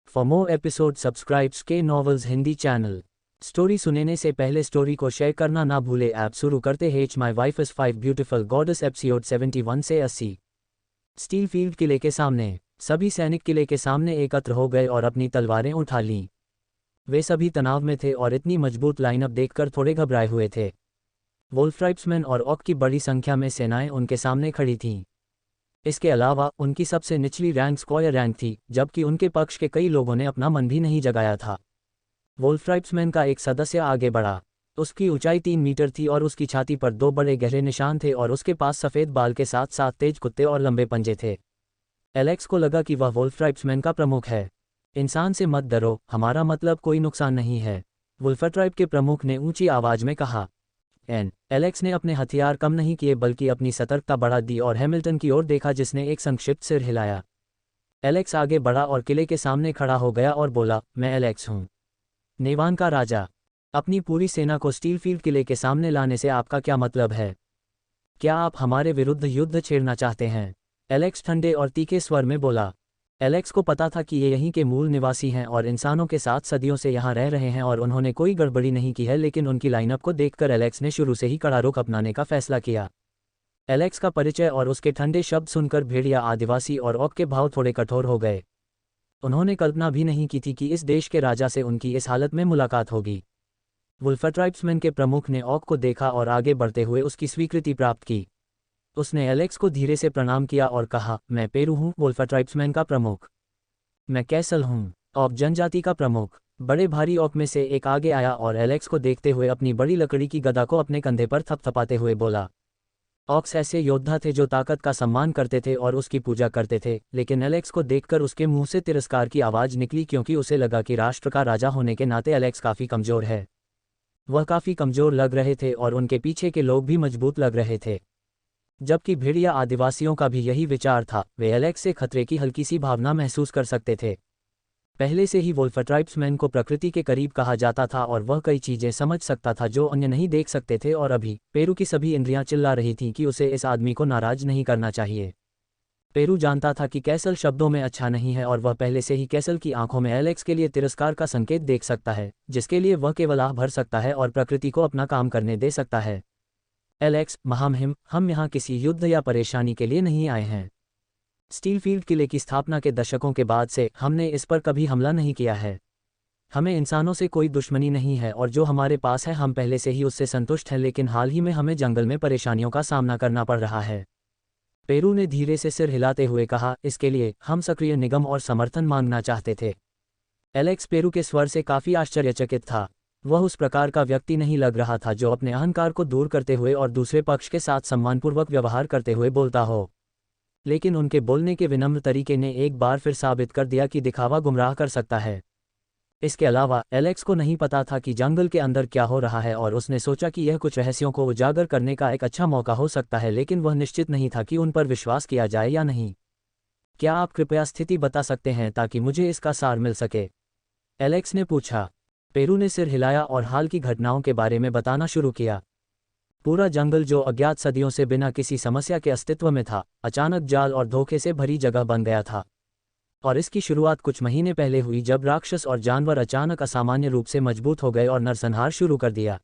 For more episode subscribes के novels Hindi channel. Story सुनने से पहले स्टोरी को शेयर करना ना भूले। ऐप शुरू करते हैं। My wife is 5 beautiful goddess episode 71 से 80। स्टीलफील्ड किले के सामने सभी सैनिक किले के सामने एकत्र हो गए और अपनी तलवारें उठा लीं। वे सभी तनाव में थे और इतनी मजबूत लाइनअप देखकर थोड़े घबराए हुए थे। वुल्फ ट्राइब्समैन और ऑक की बड़ी संख्या में सेनाएं उनके सामने खड़ी थीं। इसके अलावा उनकी सबसे निचली रैंक स्क्वायर रैंक थी, जबकि उनके पक्ष के कई लोगों ने अपना मन भी नहीं जगाया था। वुल्फ ट्राइब्समैन का एक सदस्य आगे बढ़ा। उसकी ऊंचाई 3 मीटर थी और उसकी छाती पर 2 बड़े गहरे निशान थे और उसके पास सफ़ेद बाल के साथ साथ तेज कुत्ते और लंबे पंजे थे। एलेक्स को लगा कि वह वुल्फ ट्राइब्समैन का प्रमुख है। इंसान से मत डरो, हमारा मतलब कोई नुकसान नहीं है, वुल्फ ट्राइब के प्रमुख ने ऊंची आवाज में कहा। एलेक्स ने अपने हथियार कम नहीं किए बल्कि अपनी सतर्कता बढ़ा दी और हैमिल्टन की ओर देखा, जिसने एक संक्षिप्त सिर हिलाया। एलेक्स आगे बढ़ा और किले के सामने खड़ा हो गया और बोला, मैं एलेक्स हूँ, नेवान का राजा। अपनी पूरी सेना को स्टीलफील्ड किले के सामने लाने से आपका क्या मतलब है? क्या आप हमारे विरुद्ध युद्ध छेड़ना चाहते हैं? एलेक्स ठंडे और तीखे स्वर में बोला। एलेक्स को पता था कि ये यहीं के मूल निवासी हैं और इंसानों के साथ सदियों से यहाँ रह रहे हैं और उन्होंने कोई गड़बड़ी नहीं की है, लेकिन उनकी लाइनअप को देखकर एलेक्स ने शुरू से ही कड़ा रुख अपनाने का फैसला किया। एलेक्स का परिचय और उसके ठंडे शब्द सुनकर भेड़िया, आदिवासी और ऑक के भाव थोड़े कठोर हो गए। उन्होंने कल्पना भी नहीं की थी कि इस देश के राजा से उनकी इस हालत में मुलाकात होगी। वुल्फ ट्राइब्समैन के प्रमुख ने ऑक को देखा और आगे बढ़ते हुए उसकी स्वीकृति प्राप्त की। उसने एलेक्स को धीरे से प्रणाम किया और कहा, मैं पेरू हूँ, वुल्फ ट्राइब्समैन का प्रमुख। मैं कैसल हूँ, ऑक जनजाति का प्रमुख। बड़े भारी ऑक में से एक आगे आया और एलेक्स को देखते हुए अपनी बड़ी लकड़ी की गदा को अपने कंधे पर थपथपाते हुए बोला। ऑक्स ऐसे योद्धा थे जो ताकत का सम्मान करते थे और उसकी पूजा करते थे, लेकिन एलेक्स को देखकर उसके मुंह से तिरस्कार की आवाज़ निकली, क्योंकि उसे लगा कि राष्ट्र का राजा होने के नाते एलेक्स काफ़ी कमज़ोर है। वह काफ़ी कमज़ोर लग रहे थे और उनके पीछे के लोग भी मजबूत लग रहे थे। जबकि भेड़िया आदिवासियों का भी यही विचार था। वे एलेक्स से खतरे की हल्की सी भावना महसूस कर सकते थे। पहले से ही वुल्फ ट्राइब्समैन को प्रकृति के करीब कहा जाता था और वह कई चीज़ें समझ सकता था जो अन्य नहीं देख सकते थे, और अभी पेरू की सभी इंद्रियां चिल्ला रही थीं कि उसे इस आदमी को नाराज नहीं करना चाहिए। पेरू जानता था कि कैसल शब्दों में अच्छा नहीं है और वह पहले से ही कैसल की आंखों में एलेक्स के लिए तिरस्कार का संकेत देख सकता है, जिसके लिए वह केवल आह भर सकता है और प्रकृति को अपना काम करने दे सकता है। एलेक्स, महामहिम, हम यहाँ किसी युद्ध या परेशानी के लिए नहीं आए हैं। स्टीलफील्ड किले की स्थापना के दशकों के बाद से हमने इस पर कभी हमला नहीं किया है। हमें इंसानों से कोई दुश्मनी नहीं है और जो हमारे पास है हम पहले से ही उससे संतुष्ट हैं, लेकिन हाल ही में हमें जंगल में परेशानियों का सामना करना पड़ रहा है। पेरू ने धीरे से सिर हिलाते हुए कहा, इसके लिए हम सक्रिय निगम और समर्थन मांगना चाहते थे। एलेक्स पेरू के स्वर से काफ़ी आश्चर्यचकित था। वह उस प्रकार का व्यक्ति नहीं लग रहा था जो अपने अहंकार को दूर करते हुए और दूसरे पक्ष के साथ सम्मानपूर्वक व्यवहार करते हुए बोलता हो। लेकिन उनके बोलने के विनम्र तरीके ने एक बार फिर साबित कर दिया कि दिखावा गुमराह कर सकता है। इसके अलावा एलेक्स को नहीं पता था कि जंगल के अंदर क्या हो रहा है और उसने सोचा कि यह कुछ रहस्यों को उजागर करने का एक अच्छा मौका हो सकता है, लेकिन वह निश्चित नहीं था कि उन पर विश्वास किया जाए या नहीं। क्या आप कृपया स्थिति बता सकते हैं ताकि मुझे इसका सार मिल सके? एलेक्स ने पूछा। पेरू ने सिर हिलाया और हाल की घटनाओं के बारे में बताना शुरू किया। पूरा जंगल, जो अज्ञात सदियों से बिना किसी समस्या के अस्तित्व में था, अचानक जाल और धोखे से भरी जगह बन गया था। और इसकी शुरुआत कुछ महीने पहले हुई जब राक्षस और जानवर अचानक असामान्य रूप से मजबूत हो गए और नरसंहार शुरू कर दिया।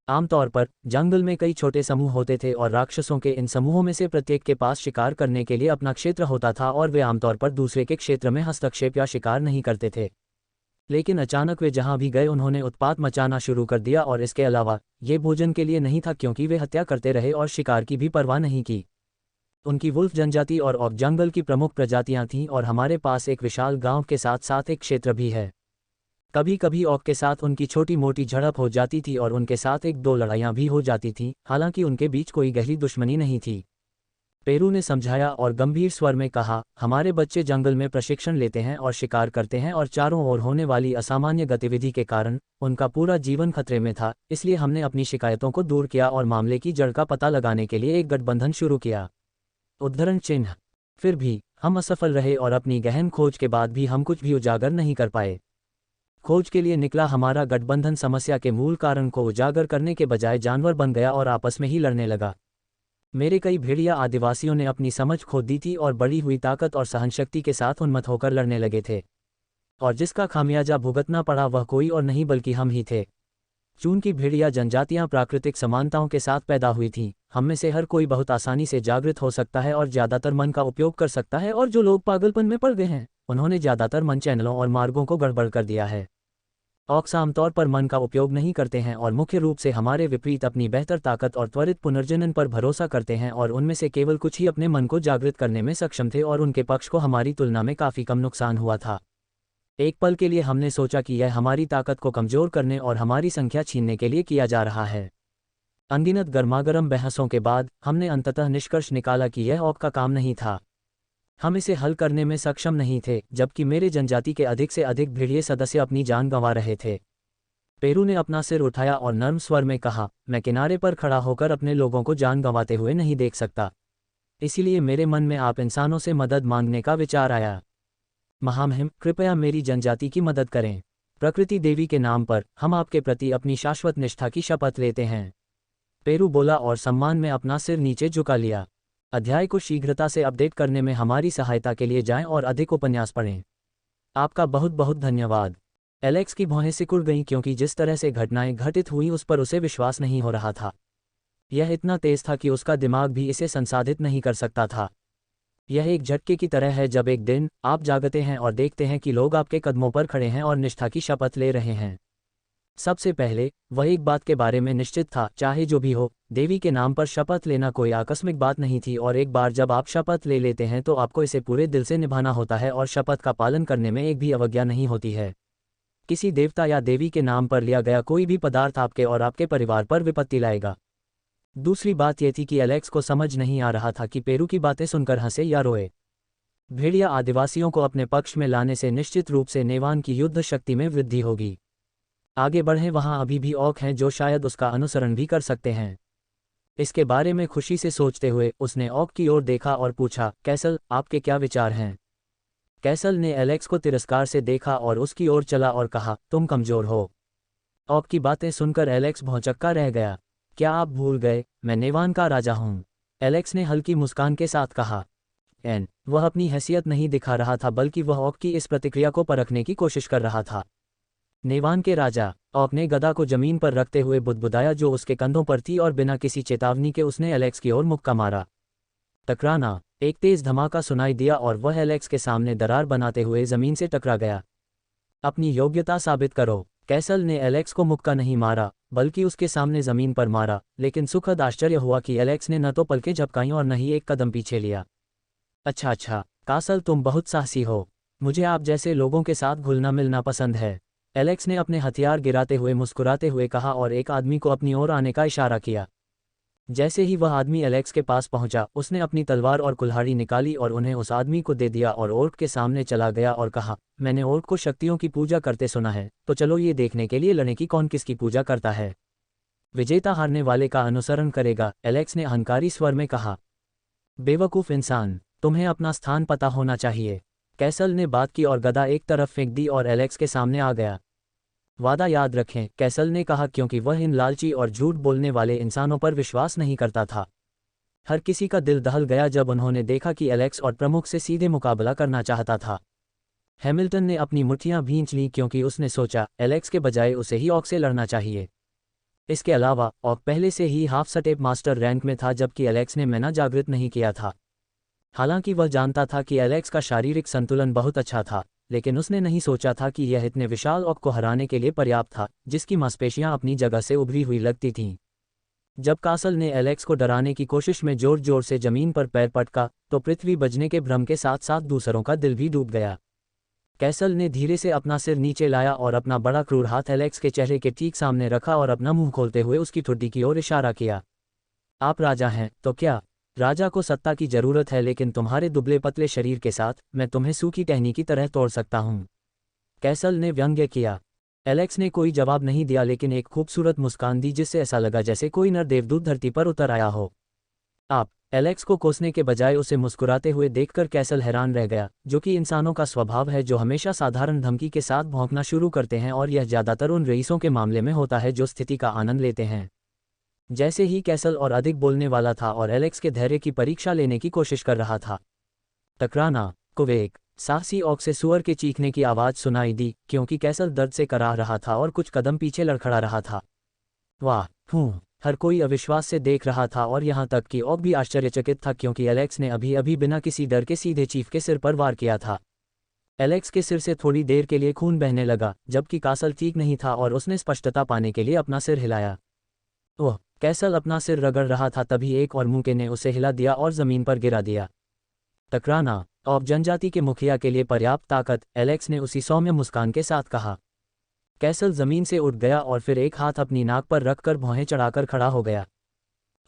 आमतौर पर जंगल में कई छोटे समूह होते थे और राक्षसों के इन समूहों में से प्रत्येक के पास शिकार करने के लिए अपना क्षेत्र होता था और वे आमतौर पर दूसरे के क्षेत्र में हस्तक्षेप या शिकार नहीं करते थे। लेकिन अचानक वे जहां भी गए उन्होंने उत्पात मचाना शुरू कर दिया, और इसके अलावा ये भोजन के लिए नहीं था, क्योंकि वे हत्या करते रहे और शिकार की भी परवाह नहीं की। उनकी वुल्फ जनजाति और ऑक जंगल की प्रमुख प्रजातियां थीं और हमारे पास एक विशाल गांव के साथ साथ एक क्षेत्र भी है। कभी कभी ऑक के साथ उनकी छोटी मोटी झड़प हो जाती थी और उनके साथ 1-2 लड़ाइयां भी हो जाती थीं, हालांकि उनके बीच कोई गहरी दुश्मनी नहीं थी। पेरू ने समझाया और गंभीर स्वर में कहा, हमारे बच्चे जंगल में प्रशिक्षण लेते हैं और शिकार करते हैं और चारों ओर होने वाली असामान्य गतिविधि के कारण उनका पूरा जीवन खतरे में था, इसलिए हमने अपनी शिकायतों को दूर किया और मामले की जड़ का पता लगाने के लिए एक गठबंधन शुरू किया। उद्धरण चिन्ह। फिर भी हम असफल रहे और अपनी गहन खोज के बाद भी हम कुछ भी उजागर नहीं कर पाए। खोज के लिए निकला हमारा गठबंधन समस्या के मूल कारण को उजागर करने के बजाय जानवर बन गया और आपस में ही लड़ने लगा। मेरे कई भेड़िया आदिवासियों ने अपनी समझ खो दी थी और बढ़ी हुई ताकत और सहनशक्ति के साथ उन्मत्त होकर लड़ने लगे थे। और जिसका खामियाजा भुगतना पड़ा वह कोई और नहीं बल्कि हम ही थे। चून की भेड़िया जनजातियां प्राकृतिक समानताओं के साथ पैदा हुई थीं, हम में से हर कोई बहुत आसानी से जागृत हो सकता है और ज़्यादातर मन का उपयोग कर सकता है, और जो लोग पागलपन में पड़ गए हैं उन्होंने ज़्यादातर मन चैनलों और मार्गों को गड़बड़ कर दिया है। ऑक्स आमतौर पर मन का उपयोग नहीं करते हैं और मुख्य रूप से हमारे विपरीत अपनी बेहतर ताकत और त्वरित पुनर्जनन पर भरोसा करते हैं, और उनमें से केवल कुछ ही अपने मन को जागृत करने में सक्षम थे और उनके पक्ष को हमारी तुलना में काफ़ी कम नुकसान हुआ था। एक पल के लिए हमने सोचा कि यह हमारी ताकत को कमज़ोर करने और हमारी संख्या छीनने के लिए किया जा रहा है। अनगिनत गर्मागर्म बहसों के बाद हमने अंततः निष्कर्ष निकाला कि यह ऑक का काम नहीं था। हम इसे हल करने में सक्षम नहीं थे, जबकि मेरे जनजाति के अधिक से अधिक भेड़िए सदस्य अपनी जान गंवा रहे थे। पेरू ने अपना सिर उठाया और नर्म स्वर में कहा, मैं किनारे पर खड़ा होकर अपने लोगों को जान गंवाते हुए नहीं देख सकता। इसीलिए मेरे मन में आप इंसानों से मदद मांगने का विचार आया। महामहिम, कृपया मेरी जनजाति की मदद करें। प्रकृति देवी के नाम पर हम आपके प्रति अपनी शाश्वत निष्ठा की शपथ लेते हैं। पेरू बोला और सम्मान में अपना सिर नीचे झुका लिया। अध्याय को शीघ्रता से अपडेट करने में हमारी सहायता के लिए जाएं और अधिक उपन्यास पढ़ें। आपका बहुत बहुत धन्यवाद। एलेक्स की भौहें सिकुड़ गईं क्योंकि जिस तरह से घटनाएं घटित हुईं उस पर उसे विश्वास नहीं हो रहा था। यह इतना तेज था कि उसका दिमाग भी इसे संसाधित नहीं कर सकता था। यह एक झटके की तरह है जब एक दिन आप जागते हैं और देखते हैं कि लोग आपके कदमों पर खड़े हैं और निष्ठा की शपथ ले रहे हैं। सबसे पहले वह एक बात के बारे में निश्चित था, चाहे जो भी हो, देवी के नाम पर शपथ लेना कोई आकस्मिक बात नहीं थी, और एक बार जब आप शपथ ले लेते हैं तो आपको इसे पूरे दिल से निभाना होता है और शपथ का पालन करने में एक भी अवज्ञा नहीं होती है। किसी देवता या देवी के नाम पर लिया गया कोई भी पदार्थ आपके और आपके परिवार पर विपत्ति लाएगा। दूसरी बात यह थी कि एलेक्स को समझ नहीं आ रहा था कि पेरू की बातें सुनकर हंसे या रोए। भेड़िया आदिवासियों को अपने पक्ष में लाने से निश्चित रूप से नेवान की युद्ध शक्ति में वृद्धि होगी। आगे बढ़ें, वहाँ अभी भी ऑक हैं जो शायद उसका अनुसरण भी कर सकते हैं। इसके बारे में खुशी से सोचते हुए उसने ऑक की ओर देखा और पूछा, कैसल, आपके क्या विचार हैं? कैसल ने एलेक्स को तिरस्कार से देखा और उसकी ओर चला और कहा, तुम कमजोर हो। ऑक की बातें सुनकर एलेक्स भौंचक्का रह गया। क्या आप भूल गए, मैं नेवान का राजा हूँ? एलेक्स ने हल्की मुस्कान के साथ कहा। वह अपनी हैसियत नहीं दिखा रहा था बल्कि वह ऑक की इस प्रतिक्रिया को परखने की कोशिश कर रहा था। नेवान के राजा? ऑक ने गदा को जमीन पर रखते हुए बुदबुदाया जो उसके कंधों पर थी, और बिना किसी चेतावनी के उसने एलेक्स की ओर मुक्का मारा। टकराना। एक तेज धमाका सुनाई दिया और वह एलेक्स के सामने दरार बनाते हुए जमीन से टकरा गया। अपनी योग्यता साबित करो। कैसल ने एलेक्स को मुक्का नहीं मारा बल्कि उसके सामने जमीन पर मारा, लेकिन सुखद आश्चर्य हुआ कि एलेक्स ने न तो पलकें झपकाईं और न ही एक कदम पीछे लिया। अच्छा, कासल, तुम बहुत साहसी हो। मुझे आप जैसे लोगों के साथ घुलना मिलना पसंद है। एलेक्स ने अपने हथियार गिराते हुए मुस्कुराते हुए कहा और एक आदमी को अपनी ओर आने का इशारा किया। जैसे ही वह आदमी एलेक्स के पास पहुंचा, उसने अपनी तलवार और कुल्हाड़ी निकाली और उन्हें उस आदमी को दे दिया और ओर्क के सामने चला गया और कहा, मैंने ओर्क को शक्तियों की पूजा करते सुना है, तो चलो ये देखने के लिए लड़ें कि कौन किसकी पूजा करता है। विजेता हारने वाले का अनुसरण करेगा, एलेक्स ने अहंकारी स्वर में कहा। बेवकूफ़ इंसान, तुम्हें अपना स्थान पता होना चाहिए। कैसल ने बात की और गदा एक तरफ फेंक दी और एलेक्स के सामने आ गया। वादा याद रखें, कैसल ने कहा, क्योंकि वह इन लालची और झूठ बोलने वाले इंसानों पर विश्वास नहीं करता था। हर किसी का दिल दहल गया जब उन्होंने देखा कि एलेक्स और प्रमुख से सीधे मुकाबला करना चाहता था। हैमिल्टन ने अपनी मुट्ठियां भींच लीं क्योंकि उसने सोचा, एलेक्स के बजाय उसे ही ऑक से लड़ना चाहिए। इसके अलावा ऑक पहले से ही हाफ स्टेप मास्टर रैंक में था, जबकि एलेक्स ने मैना जागृत नहीं किया था। हालांकि वह जानता था कि एलेक्स का शारीरिक संतुलन बहुत अच्छा था, लेकिन उसने नहीं सोचा था कि यह इतने विशाल ऑक को हराने के लिए पर्याप्त था, जिसकी मांसपेशियां अपनी जगह से उभरी हुई लगती थीं। जब कासल ने एलेक्स को डराने की कोशिश में जोर जोर से जमीन पर पैर पटका, तो पृथ्वी बजने के भ्रम के साथ साथ दूसरों का दिल भी डूब गया। कैसल ने धीरे से अपना सिर नीचे लाया और अपना बड़ा क्रूर हाथ एलेक्स के चेहरे के ठीक सामने रखा और अपना मुंह खोलते हुए उसकी ठुड्डी की ओर इशारा किया। आप राजा हैं, तो क्या? राजा को सत्ता की जरूरत है, लेकिन तुम्हारे दुबले पतले शरीर के साथ मैं तुम्हें सूखी टहनी की तरह तोड़ सकता हूं। कैसल ने व्यंग्य किया। एलेक्स ने कोई जवाब नहीं दिया, लेकिन एक खूबसूरत मुस्कान दी जिससे ऐसा लगा जैसे कोई नर देवदूत धरती पर उतर आया हो। आप? एलेक्स को कोसने के बजाय उसे मुस्कुराते हुए देखकर कैसल हैरान रह गया, जो कि इंसानों का स्वभाव है जो हमेशा साधारण धमकी के साथ भौंकना शुरू करते हैं, और यह ज़्यादातर उन रईसों के मामले में होता है जो स्थिति का आनंद लेते हैं। जैसे ही कैसल और अधिक बोलने वाला था और एलेक्स के धैर्य की परीक्षा लेने की कोशिश कर रहा था। टकराना। कुवेक। साहसी ऑक से सुअर के चीखने की आवाज़ सुनाई दी, क्योंकि कैसल दर्द से कराह रहा था और कुछ कदम पीछे लड़खड़ा रहा था। वाह! हर कोई अविश्वास से देख रहा था और यहाँ तक कि ऑक भी आश्चर्यचकित था, क्योंकि एलेक्स ने अभी अभी बिना किसी डर के सीधे चीफ के सिर पर वार किया था। एलेक्स के सिर से थोड़ी देर के लिए खून बहने लगा, जबकि कासल ठीक नहीं था और उसने स्पष्टता पाने के लिए अपना सिर हिलाया। ओह! कैसल अपना सिर रगड़ रहा था, तभी एक और मूके ने उसे हिला दिया और ज़मीन पर गिरा दिया। टकराना ऑक जनजाति के मुखिया के लिए पर्याप्त ताकत, एलेक्स ने उसी सौम्य मुस्कान के साथ कहा। कैसल ज़मीन से उठ गया और फिर एक हाथ अपनी नाक पर रखकर भौहें चढ़ाकर खड़ा हो गया।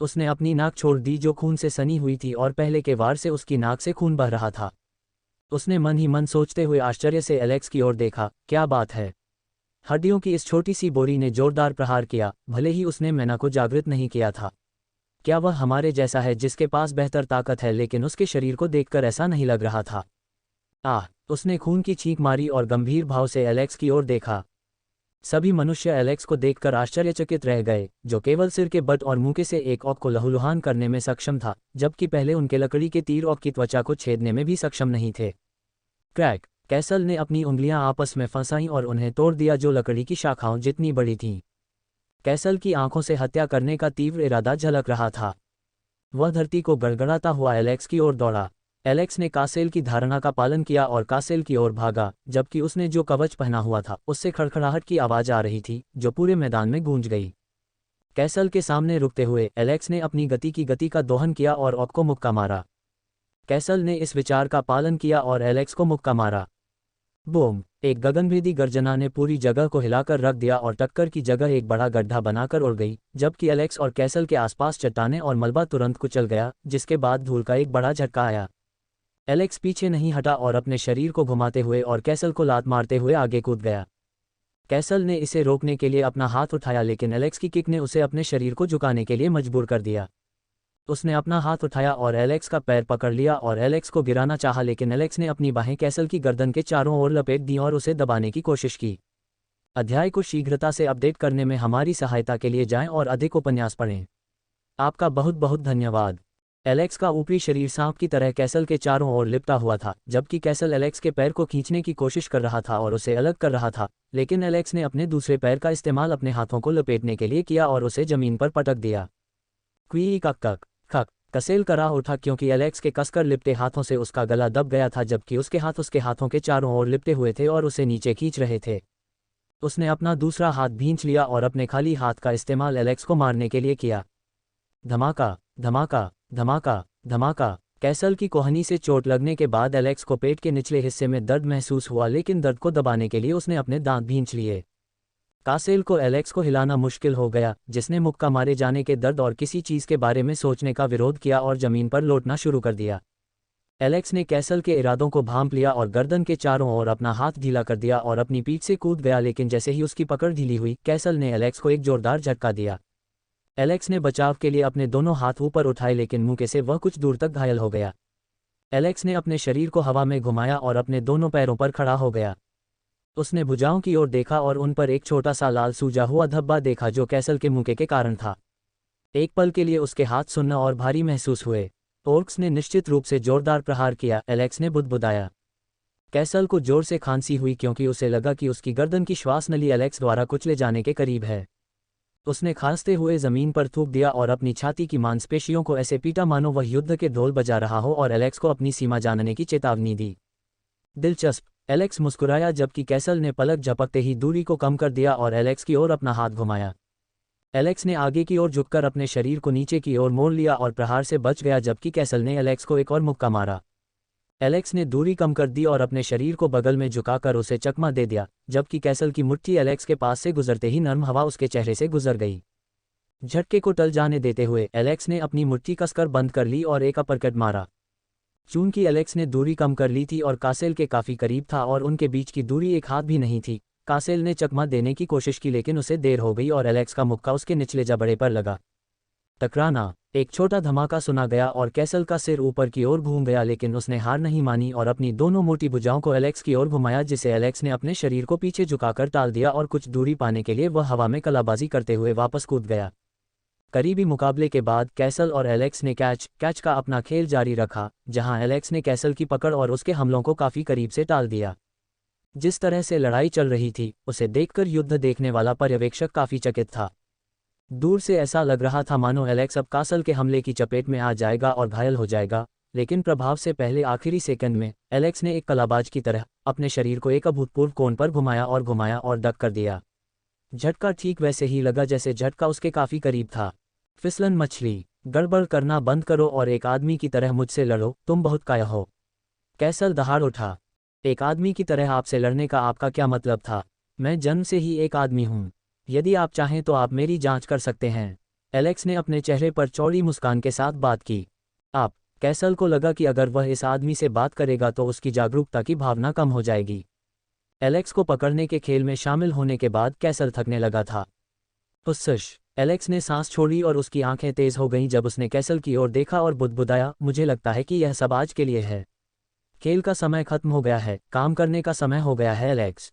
उसने अपनी नाक छोड़ दी जो खून से सनी हुई थी और पहले के वार से उसकी नाक से खून बह रहा था। उसने मन ही मन सोचते हुए आश्चर्य से एलेक्स की ओर देखा। क्या बात है? हड्डियों की इस छोटी सी बोरी ने जोरदार प्रहार किया, भले ही उसने मैना को जागृत नहीं किया था। क्या वह हमारे जैसा है जिसके पास बेहतर ताकत है? लेकिन उसके शरीर को देखकर ऐसा नहीं लग रहा था। आह! उसने खून की छींक मारी और गंभीर भाव से एलेक्स की ओर देखा। सभी मनुष्य एलेक्स को देखकर आश्चर्यचकित रह गए, जो केवल सिर के बट और मुंह से एक ऑक को लहूलुहान करने में सक्षम था, जबकि पहले उनके लकड़ी के तीर ऑक की त्वचा को छेदने में भी सक्षम नहीं थे। क्रैक! कैसल ने अपनी उंगलियां आपस में फंसाईं और उन्हें तोड़ दिया, जो लकड़ी की शाखाओं जितनी बड़ी थीं। कैसल की आंखों से हत्या करने का तीव्र इरादा झलक रहा था। वह धरती को गड़गड़ाता हुआ एलेक्स की ओर दौड़ा। एलेक्स ने कासेल की धारणा का पालन किया और कासेल की ओर भागा, जबकि उसने जो कवच पहना हुआ था उससे खड़खड़ाहट की आवाज़ आ रही थी, जो पूरे मैदान में गूंज गई। कैसल के सामने रुकते हुए एलेक्स ने अपनी गति का दोहन किया और ऑक को मुक्का मारा। कैसल ने इस विचार का पालन किया और एलेक्स को मुक्का मारा। बूम! एक गगनभेदी गर्जना ने पूरी जगह को हिलाकर रख दिया और टक्कर की जगह एक बड़ा गड्ढा बनाकर उड़ गई, जबकि एलेक्स और कैसल के आसपास चट्टानें और मलबा तुरंत कुचल गया, जिसके बाद धूल का एक बड़ा झटका आया। एलेक्स पीछे नहीं हटा और अपने शरीर को घुमाते हुए और कैसल को लात मारते हुए आगे कूद गया। कैसल ने इसे रोकने के लिए अपना हाथ उठाया, लेकिन एलेक्स की किक ने उसे अपने शरीर को झुकाने के लिए मजबूर कर दिया। उसने अपना हाथ उठाया और एलेक्स का पैर पकड़ लिया और एलेक्स को गिराना चाहा, लेकिन एलेक्स ने अपनी बाहें कैसल की गर्दन के चारों ओर लपेट दी और उसे दबाने की कोशिश की। अध्याय को शीघ्रता से अपडेट करने में हमारी सहायता के लिए जाएं और अधिक उपन्यास पढ़ें। आपका बहुत बहुत धन्यवाद। एलेक्स का ऊपरी शरीर सांप की तरह कैसल के चारों ओर लिपटा हुआ था, जबकि कैसल एलेक्स के पैर को खींचने की कोशिश कर रहा था और उसे अलग कर रहा था, लेकिन एलेक्स ने अपने दूसरे पैर का इस्तेमाल अपने हाथों को लपेटने के लिए किया और उसे जमीन पर पटक दिया। क्वी कक कक खक! कैसल कराह उठा, क्योंकि एलेक्स के कसकर लिपटे हाथों से उसका गला दब गया था, जबकि उसके हाथ उसके हाथों के चारों ओर लिपटे हुए थे और उसे नीचे खींच रहे थे। उसने अपना दूसरा हाथ भींच लिया और अपने खाली हाथ का इस्तेमाल एलेक्स को मारने के लिए किया। धमाका धमाका धमाका धमाका! कैसल की कोहनी से चोट लगने के बाद एलेक्स को पेट के निचले हिस्से में दर्द महसूस हुआ, लेकिन दर्द को दबाने के लिए उसने अपने दांत भींच लिए। कासेल को एलेक्स को हिलाना मुश्किल हो गया, जिसने मुक्का मारे जाने के दर्द और किसी चीज़ के बारे में सोचने का विरोध किया और ज़मीन पर लौटना शुरू कर दिया। एलेक्स ने कैसल के इरादों को भांप लिया और गर्दन के चारों ओर अपना हाथ ढीला कर दिया और अपनी पीठ से कूद गया, लेकिन जैसे ही उसकी पकड़ ढीली हुई, कैसल ने एलेक्स को एक जोरदार झटका दिया। एलेक्स ने बचाव के लिए अपने दोनों हाथ ऊपर उठाए, लेकिन मुंह से वह कुछ दूर तक घायल हो गया। एलेक्स ने अपने शरीर को हवा में घुमाया और अपने दोनों पैरों पर खड़ा हो गया। उसने भुजाओं की ओर देखा और उन पर एक छोटा सा लाल सूजा हुआ धब्बा देखा, जो कैसल के मुक्के के कारण था। एक पल के लिए उसके हाथ सुन्न और भारी महसूस हुए। ओर्क्स ने निश्चित रूप से जोरदार प्रहार किया, एलेक्स ने बुदबुदाया। कैसल को जोर से खांसी हुई, क्योंकि उसे लगा कि उसकी गर्दन की श्वास नली एलेक्स द्वारा कुचले जाने के करीब है। उसने खांसते हुए जमीन पर थूक दिया और अपनी छाती की मांसपेशियों को ऐसे पीटा मानो वह युद्ध के ढोल बजा रहा हो, और एलेक्स को अपनी सीमा जानने की चेतावनी दी। दिलचस्प! एलेक्स मुस्कुराया, जबकि कैसल ने पलक झपकते ही दूरी को कम कर दिया और एलेक्स की ओर अपना हाथ घुमाया। एलेक्स ने आगे की ओर झुककर अपने शरीर को नीचे की ओर मोड़ लिया और प्रहार से बच गया, जबकि कैसल ने एलेक्स को एक और मुक्का मारा। एलेक्स ने दूरी कम कर दी और अपने शरीर को बगल में झुकाकर उसे चकमा दे दिया, जबकि कैसल की मुट्ठी एलेक्स के पास से गुजरते ही नर्म हवा उसके चेहरे से गुजर गई। झटके को टल जाने देते हुए एलेक्स ने अपनी मुट्ठी कसकर बंद कर ली और एक अपरकट मारा। चूंकि एलेक्स ने दूरी कम कर ली थी और कासेल के काफ़ी करीब था और उनके बीच की दूरी एक हाथ भी नहीं थी, कासेल ने चकमा देने की कोशिश की, लेकिन उसे देर हो गई और एलेक्स का मुक्का उसके निचले जबड़े पर लगा। टकराना! एक छोटा धमाका सुना गया और कैसल का सिर ऊपर की ओर घूम गया, लेकिन उसने हार नहीं मानी और अपनी दोनों मोटी भुजाओं को एलेक्स की ओर घुमाया, जिसे एलेक्स ने अपने शरीर को पीछे झुकाकर टाल दिया और कुछ दूरी पाने के लिए वह हवा में कलाबाजी करते हुए वापस कूद गया। करीबी मुकाबले के बाद कैसल और एलेक्स ने कैच का अपना खेल जारी रखा, जहां एलेक्स ने कैसल की पकड़ और उसके हमलों को काफी करीब से टाल दिया। जिस तरह से लड़ाई चल रही थी, उसे देखकर युद्ध देखने वाला पर्यवेक्षक काफी चकित था। दूर से ऐसा लग रहा था मानो एलेक्स अब कैसल के हमले की चपेट में आ जाएगा और घायल हो जाएगा, लेकिन प्रभाव से पहले आखिरी सेकंड में एलेक्स ने एक कलाबाज की तरह अपने शरीर को एक अभूतपूर्व कोण पर घुमाया और डक कर दिया। झटका ठीक वैसे ही लगा जैसे झटका उसके काफी करीब था। फिसलन मछली, गड़बड़ करना बंद करो और एक आदमी की तरह मुझसे लड़ो, तुम बहुत काया हो। कैसल दहाड़ उठा। एक आदमी की तरह आपसे लड़ने का आपका क्या मतलब था? मैं जन्म से ही एक आदमी हूं। यदि आप चाहें तो आप मेरी जांच कर सकते हैं। एलेक्स ने अपने चेहरे पर चौड़ी मुस्कान के साथ बात की। आप? कैसल को लगा कि अगर वह इस आदमी से बात करेगा तो उसकी जागरूकता की भावना कम हो जाएगी। एलेक्स को पकड़ने के खेल में शामिल होने के बाद कैसल थकने लगा था। उस्सश! एलेक्स ने सांस छोड़ी और उसकी आंखें तेज हो गईं जब उसने कैसल की ओर देखा और बुदबुदाया, मुझे लगता है कि यह सब आज के लिए है। खेल का समय खत्म हो गया है, काम करने का समय हो गया है एलेक्स।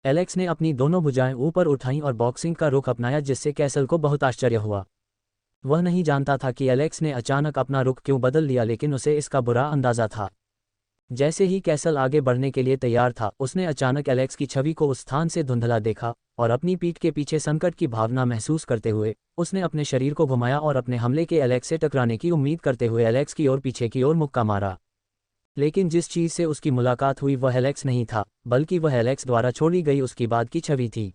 एलेक्स ने अपनी दोनों भुजाएं ऊपर उठाईं और बॉक्सिंग का रुख अपनाया, जिससे कैसल को बहुत आश्चर्य हुआ। वह नहीं जानता था कि एलेक्स ने अचानक अपना रुख क्यों बदल लिया, लेकिन उसे इसका बुरा अंदाजा था। जैसे ही कैसल आगे बढ़ने के लिए तैयार था, उसने अचानक एलेक्स की छवि को उस स्थान से धुंधला देखा और अपनी पीठ के पीछे संकट की भावना महसूस करते हुए उसने अपने शरीर को घुमाया और अपने हमले के एलेक्स से टकराने की उम्मीद करते हुए एलेक्स की ओर पीछे की ओर मुक्का मारा। लेकिन जिस चीज से उसकी मुलाकात हुई वह एलेक्स नहीं था, बल्कि वह एलेक्स द्वारा छोड़ी गई उसकी बाद की छवि थी।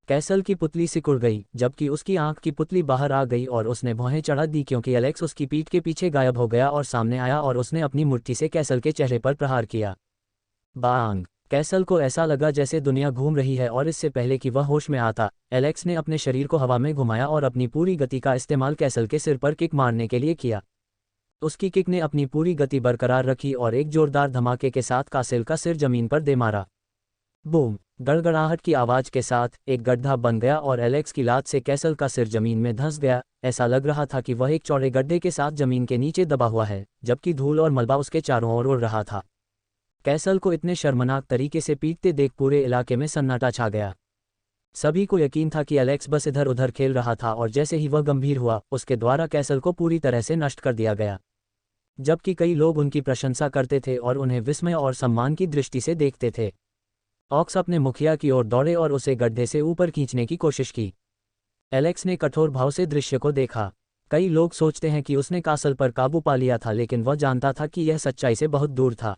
कैसल की पुतली सिकुड़ गई, जबकि उसकी आंख की पुतली बाहर आ गई और उसने भौहें चढ़ा दी क्योंकि एलेक्स उसकी पीठ के पीछे गायब हो गया और सामने आया और उसने अपनी मुट्ठी से कैसल के चेहरे पर प्रहार किया। बांग! कैसल को ऐसा लगा जैसे दुनिया घूम रही है और इससे पहले कि वह होश में आता, एलेक्स ने अपने शरीर को हवा में घुमाया और अपनी पूरी गति का इस्तेमाल कैसल के सिर पर किक मारने के लिए किया। उसकी किक ने अपनी पूरी गति बरकरार रखी और एक जोरदार धमाके के साथ कैसल का सिर जमीन पर दे मारा। बूम! गड़गड़ाहट की आवाज के साथ एक गड्ढा बन गया और एलेक्स की लात से कैसल का सिर जमीन में धंस गया। ऐसा लग रहा था कि वह एक चौड़े गड्ढे के साथ जमीन के नीचे दबा हुआ है, जबकि धूल और मलबा उसके चारों ओर उड़ रहा था। कैसल को इतने शर्मनाक तरीके से पीटते देख पूरे इलाके में सन्नाटा छा गया। सभी को यकीन था कि एलेक्स बस इधर उधर खेल रहा था और जैसे ही वह गंभीर हुआ, उसके द्वारा कैसल को पूरी तरह से नष्ट कर दिया गया। जबकि कई लोग उनकी प्रशंसा करते थे और उन्हें विस्मय और सम्मान की दृष्टि से देखते थे। ऑक्स अपने मुखिया की ओर दौड़े और उसे गड्ढे से ऊपर खींचने की कोशिश की। एलेक्स ने कठोर भाव से दृश्य को देखा। कई लोग सोचते हैं कि उसने कैसल पर काबू पा लिया था, लेकिन वह जानता था कि यह सच्चाई से बहुत दूर था।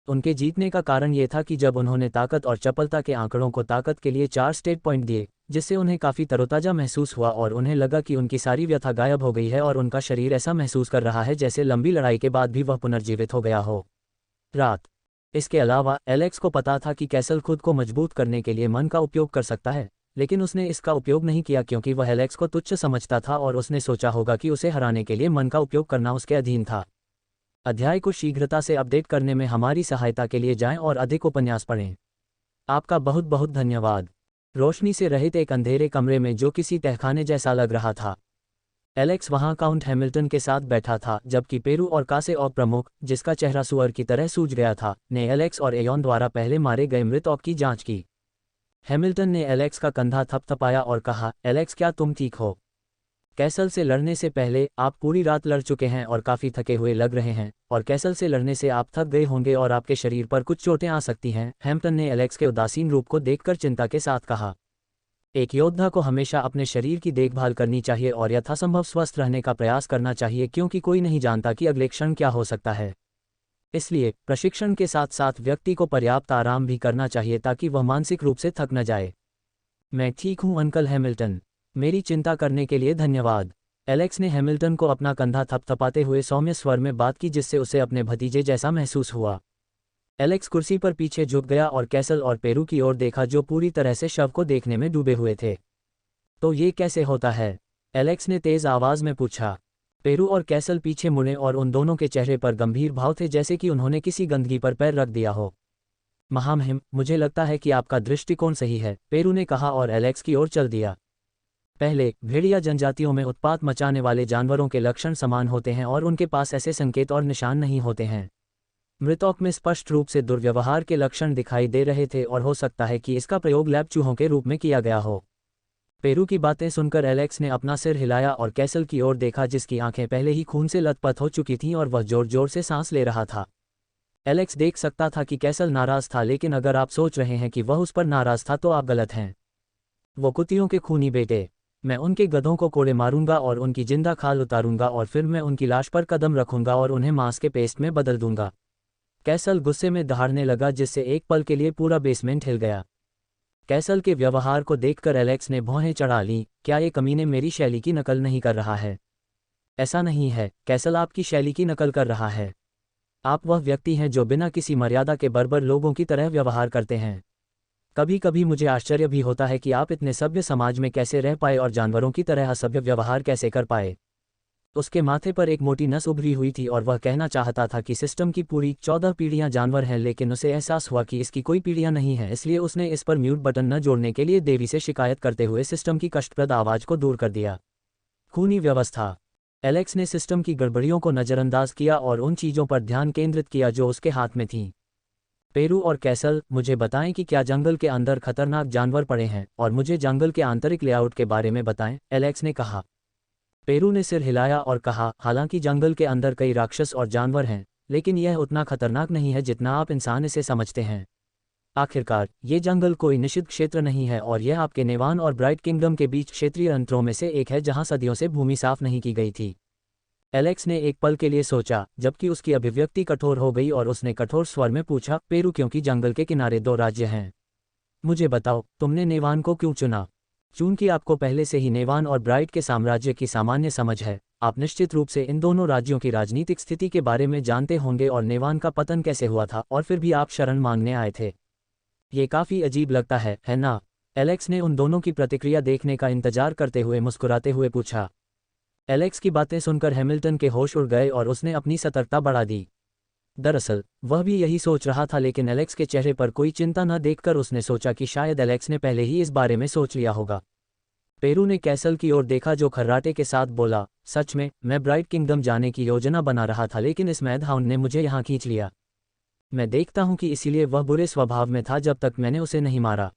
उनके जीतने का कारण यह था कि जब उन्होंने ताकत और चपलता के आंकड़ों को ताकत के लिए 4 स्टेट पॉइंट दिए, जिससे उन्हें काफ़ी तरोताजा महसूस हुआ और उन्हें लगा कि उनकी सारी व्यथा गायब हो गई है और उनका शरीर ऐसा महसूस कर रहा है जैसे लंबी लड़ाई के बाद भी वह पुनर्जीवित हो गया हो। रात। इसके अलावा एलेक्स को पता था कि कैसल खुद को मजबूत करने के लिए मन का उपयोग कर सकता है, लेकिन उसने इसका उपयोग नहीं किया क्योंकि वह एलेक्स को तुच्छ समझता था और उसने सोचा होगा कि उसे हराने के लिए मन का उपयोग करना उसके अधीन था। अध्याय को शीघ्रता से अपडेट करने में हमारी सहायता के लिए जाएं और अधिक उपन्यास पढ़ें। आपका बहुत बहुत धन्यवाद। रोशनी से रहित एक अंधेरे कमरे में जो किसी तहखाने जैसा लग रहा था। एलेक्स वहां काउंट हैमिल्टन के साथ बैठा था, जबकि पेरू और कासे और प्रमुख, जिसका चेहरा सुअर की तरह सूज गया था, ने एलेक्स और एयोन द्वारा पहले मारे गए मृतक की जांच की। हैमिल्टन ने एलेक्स का कंधा थपथपाया और कहा, एलेक्स क्या तुम ठीक हो? कैसल से लड़ने से पहले आप पूरी रात लड़ चुके हैं और काफ़ी थके हुए लग रहे हैं, और कैसल से लड़ने से आप थक गए होंगे और आपके शरीर पर कुछ चोटें आ सकती हैं। हैम्पटन ने एलेक्स के उदासीन रूप को देखकर चिंता के साथ कहा। एक योद्धा को हमेशा अपने शरीर की देखभाल करनी चाहिए और यथासंभव स्वस्थ रहने का प्रयास करना चाहिए क्योंकि कोई नहीं जानता कि अगले क्षण क्या हो सकता है। इसलिए प्रशिक्षण के साथ साथ व्यक्ति को पर्याप्त आराम भी करना चाहिए ताकि वह मानसिक रूप से थक न जाए। मैं ठीक हूं अंकल हैमिल्टन, मेरी चिंता करने के लिए धन्यवाद। एलेक्स ने हैमिल्टन को अपना कंधा थपथपाते हुए सौम्य स्वर में बात की जिससे उसे अपने भतीजे जैसा महसूस हुआ। एलेक्स कुर्सी पर पीछे झुक गया और कैसल और पेरू की ओर देखा जो पूरी तरह से शव को देखने में डूबे हुए थे। तो ये कैसे होता है? एलेक्स ने तेज आवाज में पूछा। पेरू और कैसल पीछे मुड़े और उन दोनों के चेहरे पर गंभीर भाव थे जैसे कि उन्होंने किसी गंदगी पर पैर रख दिया हो। महामहिम, मुझे लगता है कि आपका दृष्टिकोण सही है, पेरू ने कहा और एलेक्स की ओर चल दिया। पहले, भेड़िया जनजातियों में उत्पात मचाने वाले जानवरों के लक्षण समान होते हैं और उनके पास ऐसे संकेत और निशान नहीं होते हैं। मृतक में स्पष्ट रूप से दुर्व्यवहार के लक्षण दिखाई दे रहे थे और हो सकता है कि इसका प्रयोग लैब चूहों के रूप में किया गया हो। पेरू की बातें सुनकर एलेक्स ने अपना सिर हिलाया और कैसल की ओर देखा, जिसकी आंखें पहले ही खून से लथपथ हो चुकी थीं और वह जोर जोर से सांस ले रहा था। एलेक्स देख सकता था कि कैसल नाराज था, लेकिन अगर आप सोच रहे हैं कि वह उस पर नाराज था तो आप गलत हैं। वो कुत्तियों के खूनी बेटे। मैं उनके गधों को कोड़े मारूंगा और उनकी जिंदा खाल उतारूंगा और फिर मैं उनकी लाश पर कदम रखूंगा और उन्हें मांस के पेस्ट में बदल दूंगा। कैसल गुस्से में दहाड़ने लगा, जिससे एक पल के लिए पूरा बेसमेंट हिल गया। कैसल के व्यवहार को देखकर एलेक्स ने भौहें चढ़ा लीं। क्या ये कमीने मेरी शैली की नकल नहीं कर रहा है? ऐसा नहीं है, कैसल आपकी शैली की नकल कर रहा है। आप वह व्यक्ति हैं जो बिना किसी मर्यादा के बर्बर लोगों की तरह व्यवहार करते हैं। कभी कभी मुझे आश्चर्य भी होता है कि आप इतने सभ्य समाज में कैसे रह पाए और जानवरों की तरह असभ्य व्यवहार कैसे कर पाए। उसके माथे पर एक मोटी नस उभरी हुई थी और वह कहना चाहता था कि सिस्टम की पूरी 14 पीढ़ियां जानवर हैं, लेकिन उसे एहसास हुआ कि इसकी कोई पीढ़ियां नहीं हैं, इसलिए उसने इस पर म्यूट बटन न जोड़ने के लिए देवी से शिकायत करते हुए सिस्टम की कष्टप्रद आवाज को दूर कर दिया। खूनी व्यवस्था। एलेक्स ने सिस्टम की गड़बड़ियों को नज़रअंदाज किया और उन चीज़ों पर ध्यान केंद्रित किया जो उसके हाथ में थीं। पेरू और कैसल, मुझे बताएं कि क्या जंगल के अंदर खतरनाक जानवर पड़े हैं, और मुझे जंगल के आंतरिक लेआउट के बारे में बताएं, एलेक्स ने कहा। पेरू ने सिर हिलाया और कहा, हालांकि जंगल के अंदर कई राक्षस और जानवर हैं, लेकिन यह उतना खतरनाक नहीं है जितना आप इंसान इसे समझते हैं। आखिरकार ये जंगल कोई निषिद्ध क्षेत्र नहीं है और यह आपके नेवान और ब्राइट किंगडम के बीच क्षेत्रीय अंतरों में से एक है जहां सदियों से भूमि साफ नहीं की गई थी। एलेक्स ने एक पल के लिए सोचा, जबकि उसकी अभिव्यक्ति कठोर हो गई और उसने कठोर स्वर में पूछा, पेरू, क्योंकि जंगल के किनारे 2 राज्य हैं। मुझे बताओ, तुमने नेवान को क्यों चुना? चूंकि आपको पहले से ही नेवान और ब्राइट के साम्राज्य की सामान्य समझ है, आप निश्चित रूप से इन दोनों राज्यों की राजनीतिक स्थिति के बारे में जानते होंगे और नेवान का पतन कैसे हुआ था, और फिर भी आप शरण मांगने आए थे। ये काफ़ी अजीब लगता है ना? एलेक्स ने उन दोनों की प्रतिक्रिया देखने का इंतजार करते हुए मुस्कुराते हुए पूछा। एलेक्स की बातें सुनकर हैमिल्टन के होश उड़ गए और उसने अपनी सतर्कता बढ़ा दी। दरअसल वह भी यही सोच रहा था, लेकिन एलेक्स के चेहरे पर कोई चिंता न देखकर उसने सोचा कि शायद एलेक्स ने पहले ही इस बारे में सोच लिया होगा। पेरू ने कैसल की ओर देखा जो खर्राटे के साथ बोला, सच में, मैं ब्राइट किंगडम जाने की योजना बना रहा था, लेकिन इस मैडहाउंड ने मुझे यहाँ खींच लिया। मैं देखता हूँ कि इसीलिए वह बुरे स्वभाव में था जब तक मैंने उसे नहीं मारा।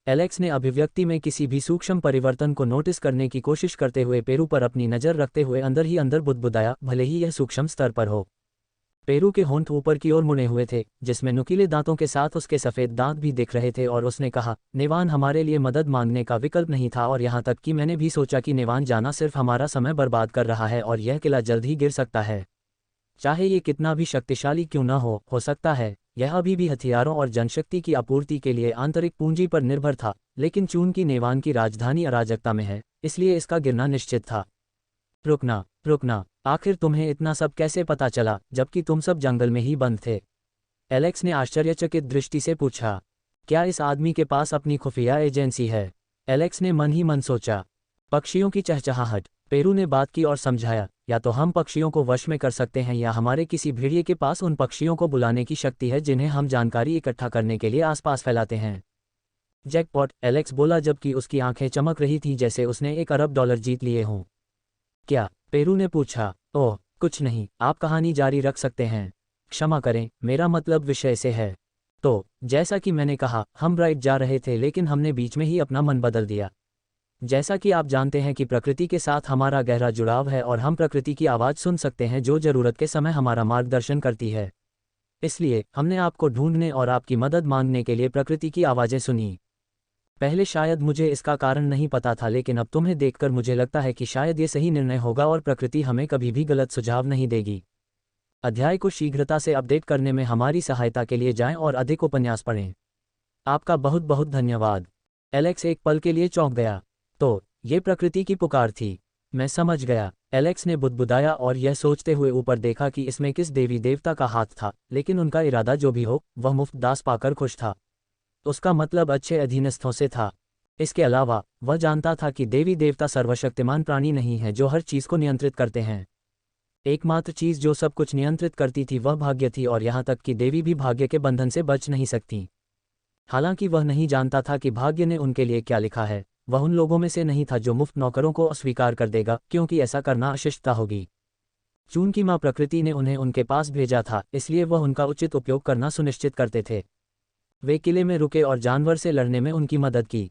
एलेक्स ने अभिव्यक्ति में किसी भी सूक्ष्म परिवर्तन को नोटिस करने की कोशिश करते हुए पेरू पर अपनी नज़र रखते हुए अंदर ही अंदर बुदबुदाया, भले ही यह सूक्ष्म स्तर पर हो। पेरू के होंठ ऊपर की ओर मुड़े हुए थे, जिसमें नुकीले दांतों के साथ उसके सफ़ेद दांत भी दिख रहे थे, और उसने कहा, नेवान हमारे लिए मदद मांगने का विकल्प नहीं था, और यहाँ तक कि मैंने भी सोचा कि नेवान जाना सिर्फ हमारा समय बर्बाद कर रहा है और यह किला जल्द ही गिर सकता है। चाहे ये कितना भी शक्तिशाली क्यों न हो सकता है यह अभी भी हथियारों और जनशक्ति की आपूर्ति के लिए आंतरिक पूंजी पर निर्भर था, लेकिन चूंकि नेवान की राजधानी अराजकता में है, इसलिए इसका गिरना निश्चित था। रुकना, आखिर तुम्हें इतना सब कैसे पता चला, जबकि तुम सब जंगल में ही बंद थे? एलेक्स ने आश्चर्यचकित दृष्टि से पूछा। क्या इस आदमी के पास अपनी खुफिया एजेंसी है? एलेक्स ने मन ही मन सोचा। पक्षियों की चहचहाहट। पेरू ने बात की और समझाया, या तो हम पक्षियों को वश में कर सकते हैं या हमारे किसी भेड़िए के पास उन पक्षियों को बुलाने की शक्ति है जिन्हें हम जानकारी इकट्ठा करने के लिए आसपास फैलाते हैं। जैकपॉट, एलेक्स बोला जबकि उसकी आंखें चमक रही थीं जैसे उसने $1 अरब जीत लिए हों। क्या? पेरू ने पूछा। ओह, कुछ नहीं, आप कहानी जारी रख सकते हैं। क्षमा करें, मेरा मतलब विषय से है। तो जैसा कि मैंने कहा, हम ब्राइट जा रहे थे, लेकिन हमने बीच में ही अपना मन बदल दिया। जैसा कि आप जानते हैं कि प्रकृति के साथ हमारा गहरा जुड़ाव है और हम प्रकृति की आवाज़ सुन सकते हैं जो ज़रूरत के समय हमारा मार्गदर्शन करती है। इसलिए हमने आपको ढूंढने और आपकी मदद मांगने के लिए प्रकृति की आवाज़ें सुनी। पहले शायद मुझे इसका कारण नहीं पता था, लेकिन अब तुम्हें देखकर मुझे लगता है कि शायद ये सही निर्णय होगा और प्रकृति हमें कभी भी गलत सुझाव नहीं देगी। अध्याय को शीघ्रता से अपडेट करने में हमारी सहायता के लिए जाएं और अधिक उपन्यास पढ़ें। आपका बहुत बहुत धन्यवाद। एलेक्स एक पल के लिए चौंक गया। तो ये प्रकृति की पुकार थी। मैं समझ गया, एलेक्स ने बुदबुदाया और यह सोचते हुए ऊपर देखा कि इसमें किस देवी देवता का हाथ था, लेकिन उनका इरादा जो भी हो, वह मुफ्त दास पाकर खुश था। उसका मतलब अच्छे अधीनस्थों से था। इसके अलावा वह जानता था कि देवी देवता सर्वशक्तिमान प्राणी नहीं है जो हर चीज़ को नियंत्रित करते हैं। एकमात्र चीज़ जो सब कुछ नियंत्रित करती थी वह भाग्य थी, और यहाँ तक कि देवी भी भाग्य के बंधन से बच नहीं सकती। हालांकि वह नहीं जानता था कि भाग्य ने उनके लिए क्या लिखा है। वह उन लोगों में से नहीं था जो मुफ्त नौकरों को अस्वीकार कर देगा, क्योंकि ऐसा करना अशिष्टता होगी। चूंकि माँ प्रकृति ने उन्हें उनके पास भेजा था, इसलिए वह उनका उचित उपयोग करना सुनिश्चित करते थे। वे किले में रुके और जानवर से लड़ने में उनकी मदद की।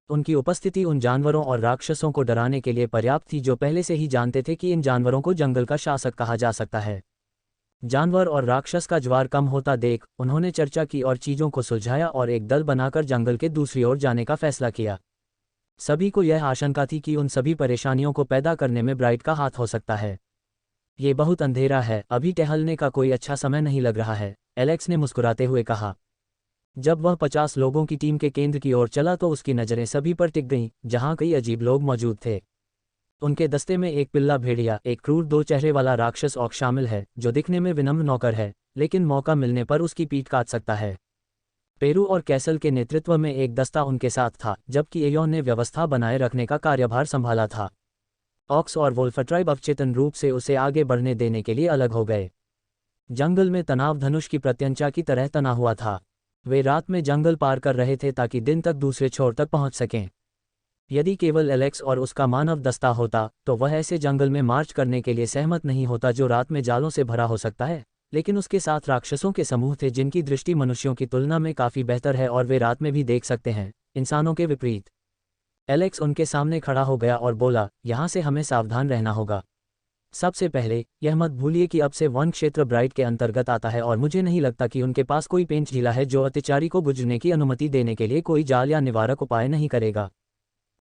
उनकी उपस्थिति उन जानवरों और राक्षसों को डराने के लिए पर्याप्त थी जो पहले से ही जानते थे कि इन जानवरों को जंगल का शासक कहा जा सकता है। जानवर और राक्षस का ज्वार कम होता देख उन्होंने चर्चा की और चीजों को सुलझाया और एक दल बनाकर जंगल के दूसरी ओर जाने का फैसला किया। सभी को यह आशंका थी कि उन सभी परेशानियों को पैदा करने में ब्राइट का हाथ हो सकता है। ये बहुत अंधेरा है, अभी टहलने का कोई अच्छा समय नहीं लग रहा है, एलेक्स ने मुस्कुराते हुए कहा। जब वह 50 लोगों की टीम के केंद्र की ओर चला तो उसकी नज़रें सभी पर टिक गईं, जहां कई अजीब लोग मौजूद थे। उनके दस्ते में एक पिल्ला भेड़िया, एक क्रूर 2 चेहरे वाला राक्षस ऑक शामिल है, जो दिखने में विनम्र नौकर है, लेकिन मौका मिलने पर उसकी पीठ काट सकता है। पेरू और कैसल के नेतृत्व में एक दस्ता उनके साथ था, जबकि एयोन ने व्यवस्था बनाए रखने का कार्यभार संभाला था। ऑक्स और वोल्फ ट्राइब अवचेतन रूप से उसे आगे बढ़ने देने के लिए अलग हो गए। जंगल में तनाव धनुष की प्रत्यंचा की तरह तना हुआ था। वे रात में जंगल पार कर रहे थे ताकि दिन तक दूसरे छोर तक पहुंच सकें। यदि केवल एलेक्स और उसका मानव दस्ता होता तो वह ऐसे जंगल में मार्च करने के लिए सहमत नहीं होता जो रात में जालों से भरा हो सकता है, लेकिन उसके साथ राक्षसों के समूह थे जिनकी दृष्टि मनुष्यों की तुलना में काफ़ी बेहतर है और वे रात में भी देख सकते हैं, इंसानों के विपरीत। एलेक्स उनके सामने खड़ा हो गया और बोला, यहाँ से हमें सावधान रहना होगा। सबसे पहले यह मत भूलिए कि अब से वन क्षेत्र ब्राइट के अंतर्गत आता है और मुझे नहीं लगता कि उनके पास कोई पेंच ढीला है जो अत्याचारी को गुजरने की अनुमति देने के लिए कोई जाल या निवारक उपाय नहीं करेगा।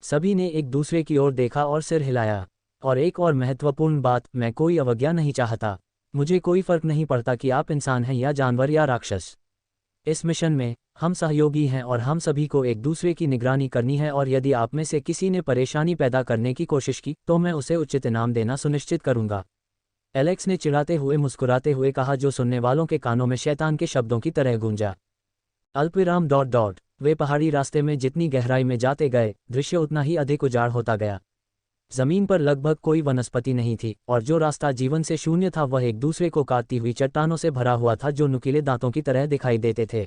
सभी ने एक दूसरे की ओर देखा और सिर हिलाया। और एक और महत्वपूर्ण बात, मैं कोई अवज्ञा नहीं चाहता। मुझे कोई फर्क नहीं पड़ता कि आप इंसान हैं या जानवर या राक्षस। इस मिशन में हम सहयोगी हैं और हम सभी को एक दूसरे की निगरानी करनी है, और यदि आप में से किसी ने परेशानी पैदा करने की कोशिश की तो मैं उसे उचित इनाम देना सुनिश्चित करूंगा। एलेक्स ने चिढ़ाते हुए मुस्कुराते हुए कहा, जो सुनने वालों के कानों में शैतान के शब्दों की तरह गूंजा। अल्पविराम ... वे पहाड़ी रास्ते में जितनी गहराई में जाते गए, दृश्य उतना ही अधिक उजाड़ होता गया। जमीन पर लगभग कोई वनस्पति नहीं थी, और जो रास्ता जीवन से शून्य था वह एक दूसरे को काटती हुई चट्टानों से भरा हुआ था जो नुकीले दांतों की तरह दिखाई देते थे।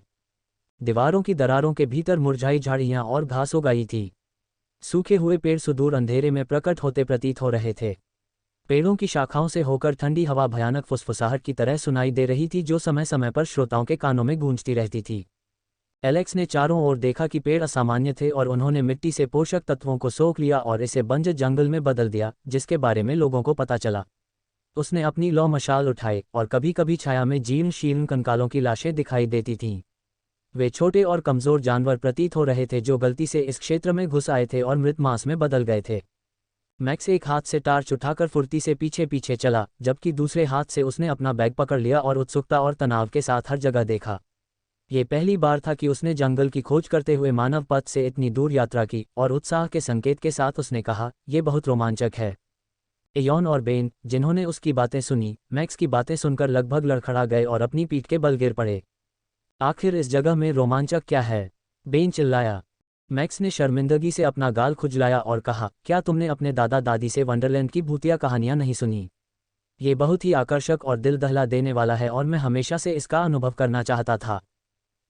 दीवारों की दरारों के भीतर मुरझाई झाड़ियां और घास उगाई थी। सूखे हुए पेड़ सुदूर अंधेरे में प्रकट होते प्रतीत हो रहे थे। पेड़ों की शाखाओं से होकर ठंडी हवा भयानक फुसफुसाहट की तरह सुनाई दे रही थी जो समय समय पर श्रोताओं के कानों में गूंजती रहती थी। एलेक्स ने चारों ओर देखा कि पेड़ असामान्य थे और उन्होंने मिट्टी से पोषक तत्वों को सोख लिया और इसे बंजर जंगल में बदल दिया, जिसके बारे में लोगों को पता चला। उसने अपनी लौ मशाल उठाए और कभी कभी छाया में जीर्ण शीर्ण कंकालों की लाशें दिखाई देती थीं। वे छोटे और कमज़ोर जानवर प्रतीत हो रहे थे जो गलती से इस क्षेत्र में घुस आए थे और मृत मांस में बदल गए थे। मैक्स एक हाथ से टार्च उठाकर फुर्ती से पीछे पीछे चला, जबकि दूसरे हाथ से उसने अपना बैग पकड़ लिया और उत्सुकता और तनाव के साथ हर जगह देखा। ये पहली बार था कि उसने जंगल की खोज करते हुए मानव पथ से इतनी दूर यात्रा की, और उत्साह के संकेत के साथ उसने कहा, यह बहुत रोमांचक है। एयोन और बेन, जिन्होंने उसकी बातें सुनी, मैक्स की बातें सुनकर लगभग लड़खड़ा गए और अपनी पीठ के बल गिर पड़े। आखिर इस जगह में रोमांचक क्या है? बेन चिल्लाया। मैक्स ने शर्मिंदगी से अपना गाल खुजलाया और कहा, क्या तुमने अपने दादा दादी से वंडरलैंड की भूतिया कहानियां नहीं सुनी? ये बहुत ही आकर्षक और दिल दहला देने वाला है और मैं हमेशा से इसका अनुभव करना चाहता था।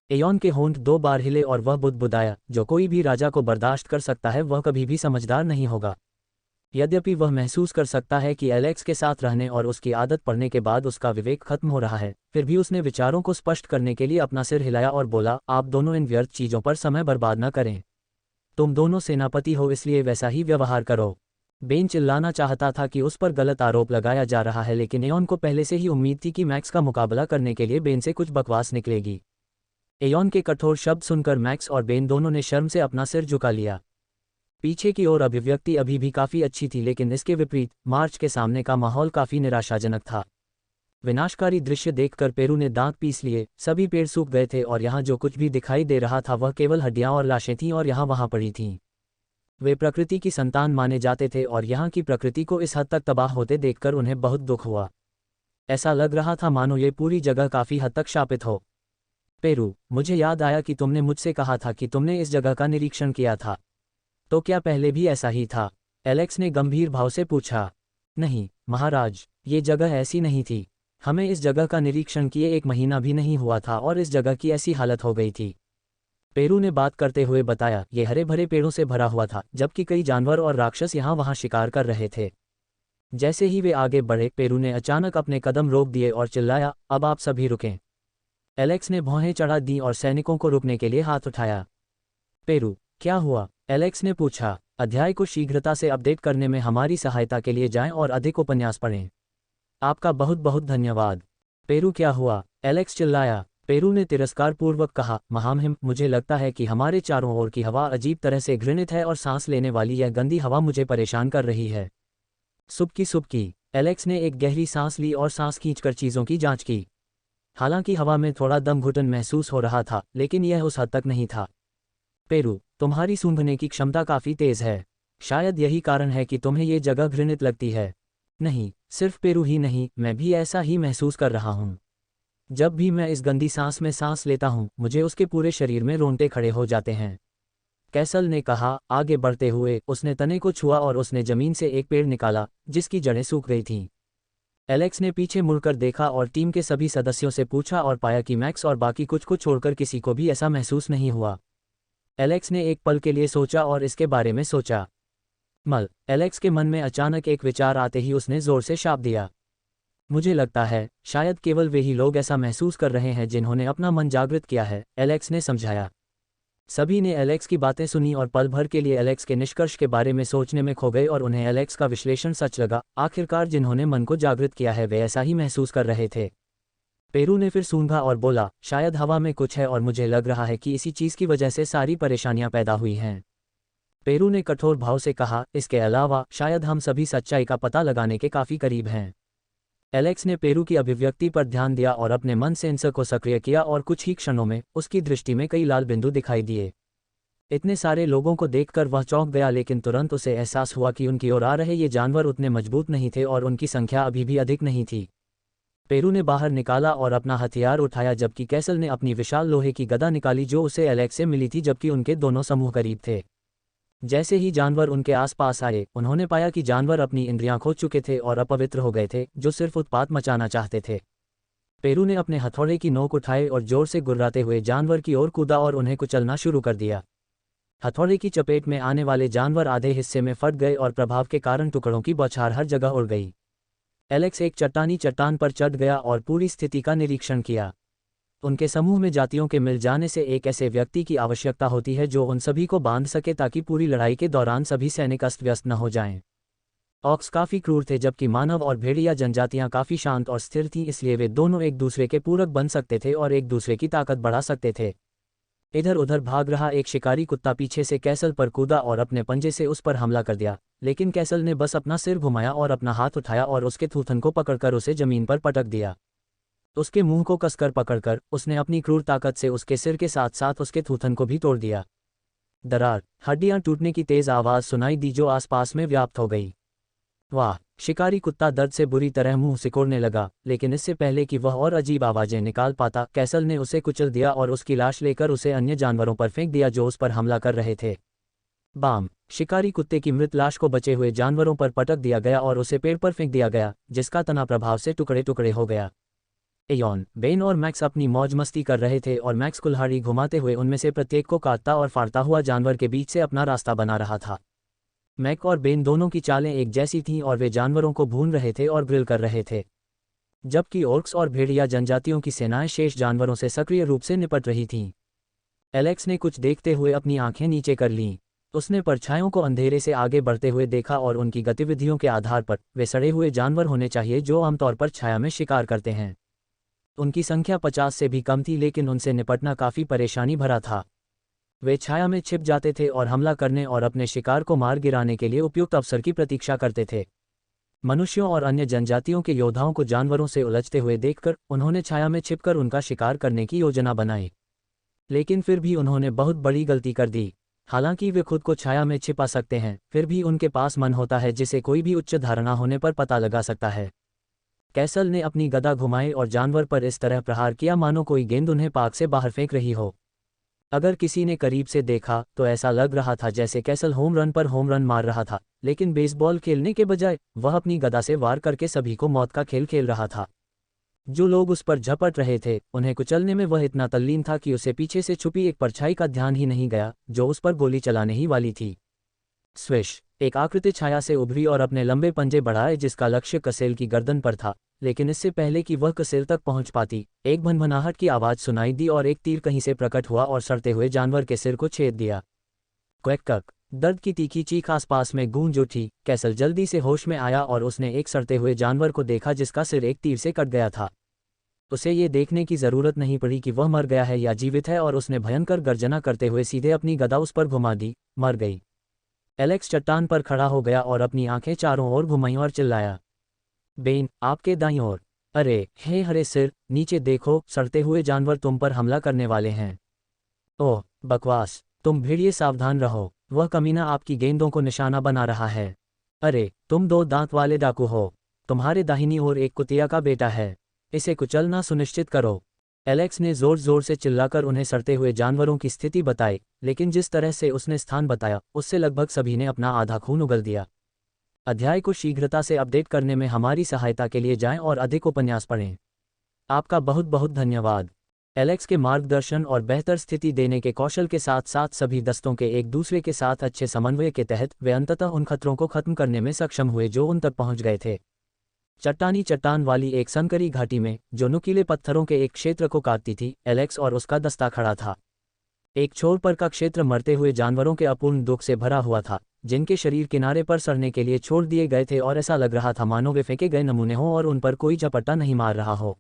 एयोन के होंठ 2 बार हिले और वह बुदबुदाया, जो कोई भी राजा को बर्दाश्त कर सकता है वह कभी भी समझदार नहीं होगा। यद्यपि वह महसूस कर सकता है कि एलेक्स के साथ रहने और उसकी आदत पड़ने के बाद उसका विवेक खत्म हो रहा है, फिर भी उसने विचारों को स्पष्ट करने के लिए अपना सिर हिलाया और बोला, आप दोनों इन व्यर्थ चीज़ों पर समय बर्बाद न करें। तुम दोनों सेनापति हो, इसलिए वैसा ही व्यवहार करो। बेन चिल्लाना चाहता था कि उस पर गलत आरोप लगाया जा रहा है, लेकिन एयोन को पहले से ही उम्मीद थी कि मैक्स का मुकाबला करने के लिए बेन से कुछ बकवास निकलेगी। एयोन के कठोर शब्द सुनकर मैक्स और बेन दोनों ने शर्म से अपना सिर झुका लिया। पीछे की ओर अभिव्यक्ति अभी भी काफ़ी अच्छी थी, लेकिन इसके विपरीत मार्च के सामने का माहौल काफ़ी निराशाजनक था। विनाशकारी दृश्य देखकर पेरू ने दांत पीस लिए। सभी पेड़ सूख गए थे और यहाँ जो कुछ भी दिखाई दे रहा था वह केवल हड्डियाँ और लाशें थीं और यहाँ वहाँ पड़ी थीं। वे प्रकृति की संतान माने जाते थे और यहाँ की प्रकृति को इस हद तक तबाह होते देखकर उन्हें बहुत दुख हुआ। ऐसा लग रहा था मानो ये पूरी जगह काफ़ी हद तक शापित हो। पेरू, मुझे याद आया कि तुमने मुझसे कहा था कि तुमने इस जगह का निरीक्षण किया था। तो क्या पहले भी ऐसा ही था? एलेक्स ने गंभीर भाव से पूछा। नहीं महाराज, ये जगह ऐसी नहीं थी। हमें इस जगह का निरीक्षण किए 1 महीना भी नहीं हुआ था और इस जगह की ऐसी हालत हो गई थी। पेरू ने बात करते हुए बताया, ये हरे भरे पेड़ों से भरा हुआ था, जबकि कई जानवर और राक्षस यहाँ वहाँ शिकार कर रहे थे। जैसे ही वे आगे बढ़े, पेरू ने अचानक अपने कदम रोक दिए और चिल्लाया, अब आप सभी रुकें। एलेक्स ने भौहें चढ़ा दी और सैनिकों को रुकने के लिए हाथ उठाया। पेरू, क्या हुआ? एलेक्स ने पूछा। अध्याय को शीघ्रता से अपडेट करने में हमारी सहायता के लिए जाएं और अधिक उपन्यास पढ़ें। आपका बहुत बहुत धन्यवाद। पेरू क्या हुआ? एलेक्स चिल्लाया। पेरू ने तिरस्कारपूर्वक कहा, महामहिम, मुझे लगता है कि हमारे चारों ओर की हवा अजीब तरह से घृणित है और सांस लेने वाली यह गंदी हवा मुझे परेशान कर रही है। सुबकी। एलेक्स ने एक गहरी सांस ली और सांस खींचकर चीज़ों की जांच की। हालांकि हवा में थोड़ा दम घुटन महसूस हो रहा था, लेकिन यह उस हद तक नहीं था। पेरू, तुम्हारी सूंघने की क्षमता काफ़ी तेज़ है। शायद यही कारण है कि तुम्हें ये जगह घृणित लगती है। नहीं, सिर्फ पेरू ही नहीं, मैं भी ऐसा ही महसूस कर रहा हूँ। जब भी मैं इस गंदी सांस में सांस लेता हूँ, मुझे उसके पूरे शरीर में रोंगटे खड़े हो जाते हैं। कैसल ने कहा। आगे बढ़ते हुए उसने तने को छुआ और उसने जमीन से एक पेड़ निकाला जिसकी जड़ें सूख गई थीं। एलेक्स ने पीछे मुड़कर देखा और टीम के सभी सदस्यों से पूछा और पाया कि मैक्स और बाकी कुछ को छोड़कर किसी को भी ऐसा महसूस नहीं हुआ। एलेक्स ने एक पल के लिए सोचा और इसके बारे में सोचा। एलेक्स के मन में अचानक एक विचार आते ही उसने जोर से शाप दिया। मुझे लगता है शायद केवल वे ही लोग ऐसा महसूस कर रहे हैं जिन्होंने अपना मन जागृत किया है, एलेक्स ने समझाया। सभी ने एलेक्स की बातें सुनी और पल भर के लिए एलेक्स के निष्कर्ष के बारे में सोचने में खो गए और उन्हें एलेक्स का विश्लेषण सच लगा। आखिरकार जिन्होंने मन को जागृत किया है वे ऐसा ही महसूस कर रहे थे। पेरू ने फिर सूंघा और बोला, शायद हवा में कुछ है और मुझे लग रहा है कि इसी चीज़ की वजह से सारी परेशानियां पैदा हुई हैं। पेरू ने कठोर भाव से कहा, इसके अलावा शायद हम सभी सच्चाई का पता लगाने के काफ़ी करीब हैं। एलेक्स ने पेरू की अभिव्यक्ति पर ध्यान दिया और अपने मन सेंसर को सक्रिय किया और कुछ ही क्षणों में उसकी दृष्टि में कई लाल बिंदु दिखाई दिए। इतने सारे लोगों को देखकर वह चौंक गया, लेकिन तुरंत उसे एहसास हुआ कि उनकी ओर आ रहे ये जानवर उतने मजबूत नहीं थे और उनकी संख्या अभी भी अधिक नहीं थी। पेरू ने बाहर निकाला और अपना हथियार उठाया, जबकि कैसल ने अपनी विशाल लोहे की गदा निकाली जो उसे एलेक्स से मिली थी, जबकि उनके दोनों समूह करीब थे। जैसे ही जानवर उनके आसपास आए, उन्होंने पाया कि जानवर अपनी इंद्रियां खो चुके थे और अपवित्र हो गए थे, जो सिर्फ उत्पात मचाना चाहते थे। पेरू ने अपने हथौड़े की नोक उठाए और जोर से गुर्राते हुए जानवर की ओर कूदा और उन्हें कुचलना शुरू कर दिया। हथौड़े की चपेट में आने वाले जानवर आधे हिस्से में फट गए और प्रभाव के कारण टुकड़ों की बौछार हर जगह उड़ गई। एलेक्स एक चट्टान पर चढ़ गया और पूरी स्थिति का निरीक्षण किया। उनके समूह में जातियों के मिल जाने से एक ऐसे व्यक्ति की आवश्यकता होती है जो उन सभी को बांध सके ताकि पूरी लड़ाई के दौरान सभी सैनिक अस्त व्यस्त न हो जाएं। ऑक्स काफ़ी क्रूर थे, जबकि मानव और भेड़िया जनजातियां काफ़ी शांत और स्थिर थीं, इसलिए वे दोनों एक दूसरे के पूरक बन सकते थे और एक दूसरे की ताकत बढ़ा सकते थे। इधर उधर भाग रहा एक शिकारी कुत्ता पीछे से कैसल पर कूदा और अपने पंजे से उस पर हमला कर दिया, लेकिन कैसल ने बस अपना सिर घुमाया और अपना हाथ उठाया और उसके थूथन को पकड़कर उसे जमीन पर पटक दिया। उसके मुंह को कसकर पकड़कर उसने अपनी क्रूर ताकत से उसके सिर के साथ साथ उसके थूथन को भी तोड़ दिया। दरार, हड्डियां टूटने की तेज आवाज़ सुनाई दी जो आसपास में व्याप्त हो गई। वाह! शिकारी कुत्ता दर्द से बुरी तरह मुंह सिकोड़ने लगा, लेकिन इससे पहले कि वह और अजीब आवाज़ें निकाल पाता, कैसल ने उसे कुचल दिया और उसकी लाश लेकर उसे अन्य जानवरों पर फेंक दिया जो उस पर हमला कर रहे थे। बाम! शिकारी कुत्ते की मृत लाश को बचे हुए जानवरों पर पटक दिया गया और उसे पेड़ पर फेंक दिया गया, जिसका तना प्रभाव से टुकड़े टुकड़े हो गया। एयॉन, बेन और मैक्स अपनी मौज मस्ती कर रहे थे और मैक्स कुल्हाड़ी घुमाते हुए उनमें से प्रत्येक को काटता और फाड़ता हुआ जानवर के बीच से अपना रास्ता बना रहा था। मैक और बेन दोनों की चालें एक जैसी थीं और वे जानवरों को भून रहे थे और ग्रिल कर रहे थे, जबकि ऑर्क्स और भेड़िया जनजातियों की सेनाएं शेष जानवरों से सक्रिय रूप से निपट रही थीं। एलेक्स ने कुछ देखते हुए अपनी आंखें नीचे कर लीं। उसने परछाइयों को अंधेरे से आगे बढ़ते हुए देखा और उनकी गतिविधियों के आधार पर वे सड़े हुए जानवर होने चाहिए जो आमतौर पर छाया में शिकार करते हैं। उनकी संख्या 50 से भी कम थी, लेकिन उनसे निपटना काफ़ी परेशानी भरा था। वे छाया में छिप जाते थे और हमला करने और अपने शिकार को मार गिराने के लिए उपयुक्त अवसर की प्रतीक्षा करते थे। मनुष्यों और अन्य जनजातियों के योद्धाओं को जानवरों से उलझते हुए देखकर उन्होंने छाया में छिपकर उनका शिकार करने की योजना बनाई, लेकिन फिर भी उन्होंने बहुत बड़ी गलती कर दी। हालांकि वे खुद को छाया में छिपा सकते हैं, फिर भी उनके पास मन होता है जिसे कोई भी उच्च धारणा होने पर पता लगा सकता है। कैसल ने अपनी गदा घुमाई और जानवर पर इस तरह प्रहार किया मानो कोई गेंद उन्हें पार्क से बाहर फेंक रही हो। अगर किसी ने करीब से देखा तो ऐसा लग रहा था जैसे कैसल होम रन पर होम रन मार रहा था, लेकिन बेसबॉल खेलने के बजाय वह अपनी गदा से वार करके सभी को मौत का खेल खेल रहा था। जो लोग उस पर झपट रहे थे उन्हें कुचलने में वह इतना तल्लीन था कि उसे पीछे से छुपी एक परछाई का ध्यान ही नहीं गया जो उस पर गोली चलाने ही वाली थी। स्विश! एक आकृति छाया से उभरी और अपने लंबे पंजे बढ़ाए जिसका लक्ष्य कसेल की गर्दन पर था, लेकिन इससे पहले कि वह कसेल तक पहुंच पाती, एक भनभनाहट की आवाज़ सुनाई दी और एक तीर कहीं से प्रकट हुआ और सड़ते हुए जानवर के सिर को छेद दिया। क्वैक कक! दर्द की तीखी चीख आसपास में गूंज उठी। कैसल जल्दी से होश में आया और उसने एक सड़ते हुए जानवर को देखा जिसका सिर एक तीर से कट गया था। उसे ये देखने की जरूरत नहीं पड़ी कि वह मर गया है या जीवित है और उसने भयंकर गर्जना करते हुए सीधे अपनी गदा उस पर घुमा दी। मर गई। एलेक्स चट्टान पर खड़ा हो गया और अपनी आंखें चारों ओर घुमाईं और चिल्लाया, बेन, आपके दाईं ओर। अरे हे हरे सिर, नीचे देखो, सड़ते हुए जानवर तुम पर हमला करने वाले हैं। ओह बकवास, तुम भेड़िए सावधान रहो, वह कमीना आपकी गेंदों को निशाना बना रहा है। अरे तुम 2 दांत वाले डाकू हो, तुम्हारे दाहिनी ओर एक कुतिया का बेटा है, इसे कुचलना सुनिश्चित करो। एलेक्स ने जोर जोर से चिल्लाकर उन्हें सड़ते हुए जानवरों की स्थिति बताई, लेकिन जिस तरह से उसने स्थान बताया उससे लगभग सभी ने अपना आधा खून उगल दिया। अध्याय को शीघ्रता से अपडेट करने में हमारी सहायता के लिए जाएं और अधिक उपन्यास पढ़ें। आपका बहुत बहुत धन्यवाद। एलेक्स के मार्गदर्शन और बेहतर स्थिति देने के कौशल के साथ साथ सभी दस्तों के एक दूसरे के साथ अच्छे समन्वय के तहत वे अंततः उन खतरों को खत्म करने में सक्षम हुए जो उन तक पहुंच गए थे। चट्टानी चट्टान वाली एक सनकरी घाटी में, जो नुकीले पत्थरों के एक क्षेत्र को काटती थी, एलेक्स और उसका दस्ता खड़ा था। एक छोर पर का क्षेत्र मरते हुए जानवरों के अपूर्ण दुख से भरा हुआ था, जिनके शरीर किनारे पर सड़ने के लिए छोड़ दिए गए थे और ऐसा लग रहा था मानो वे फेंके गए नमूने हों और उन पर कोई झपट्टा नहीं मार रहा हो।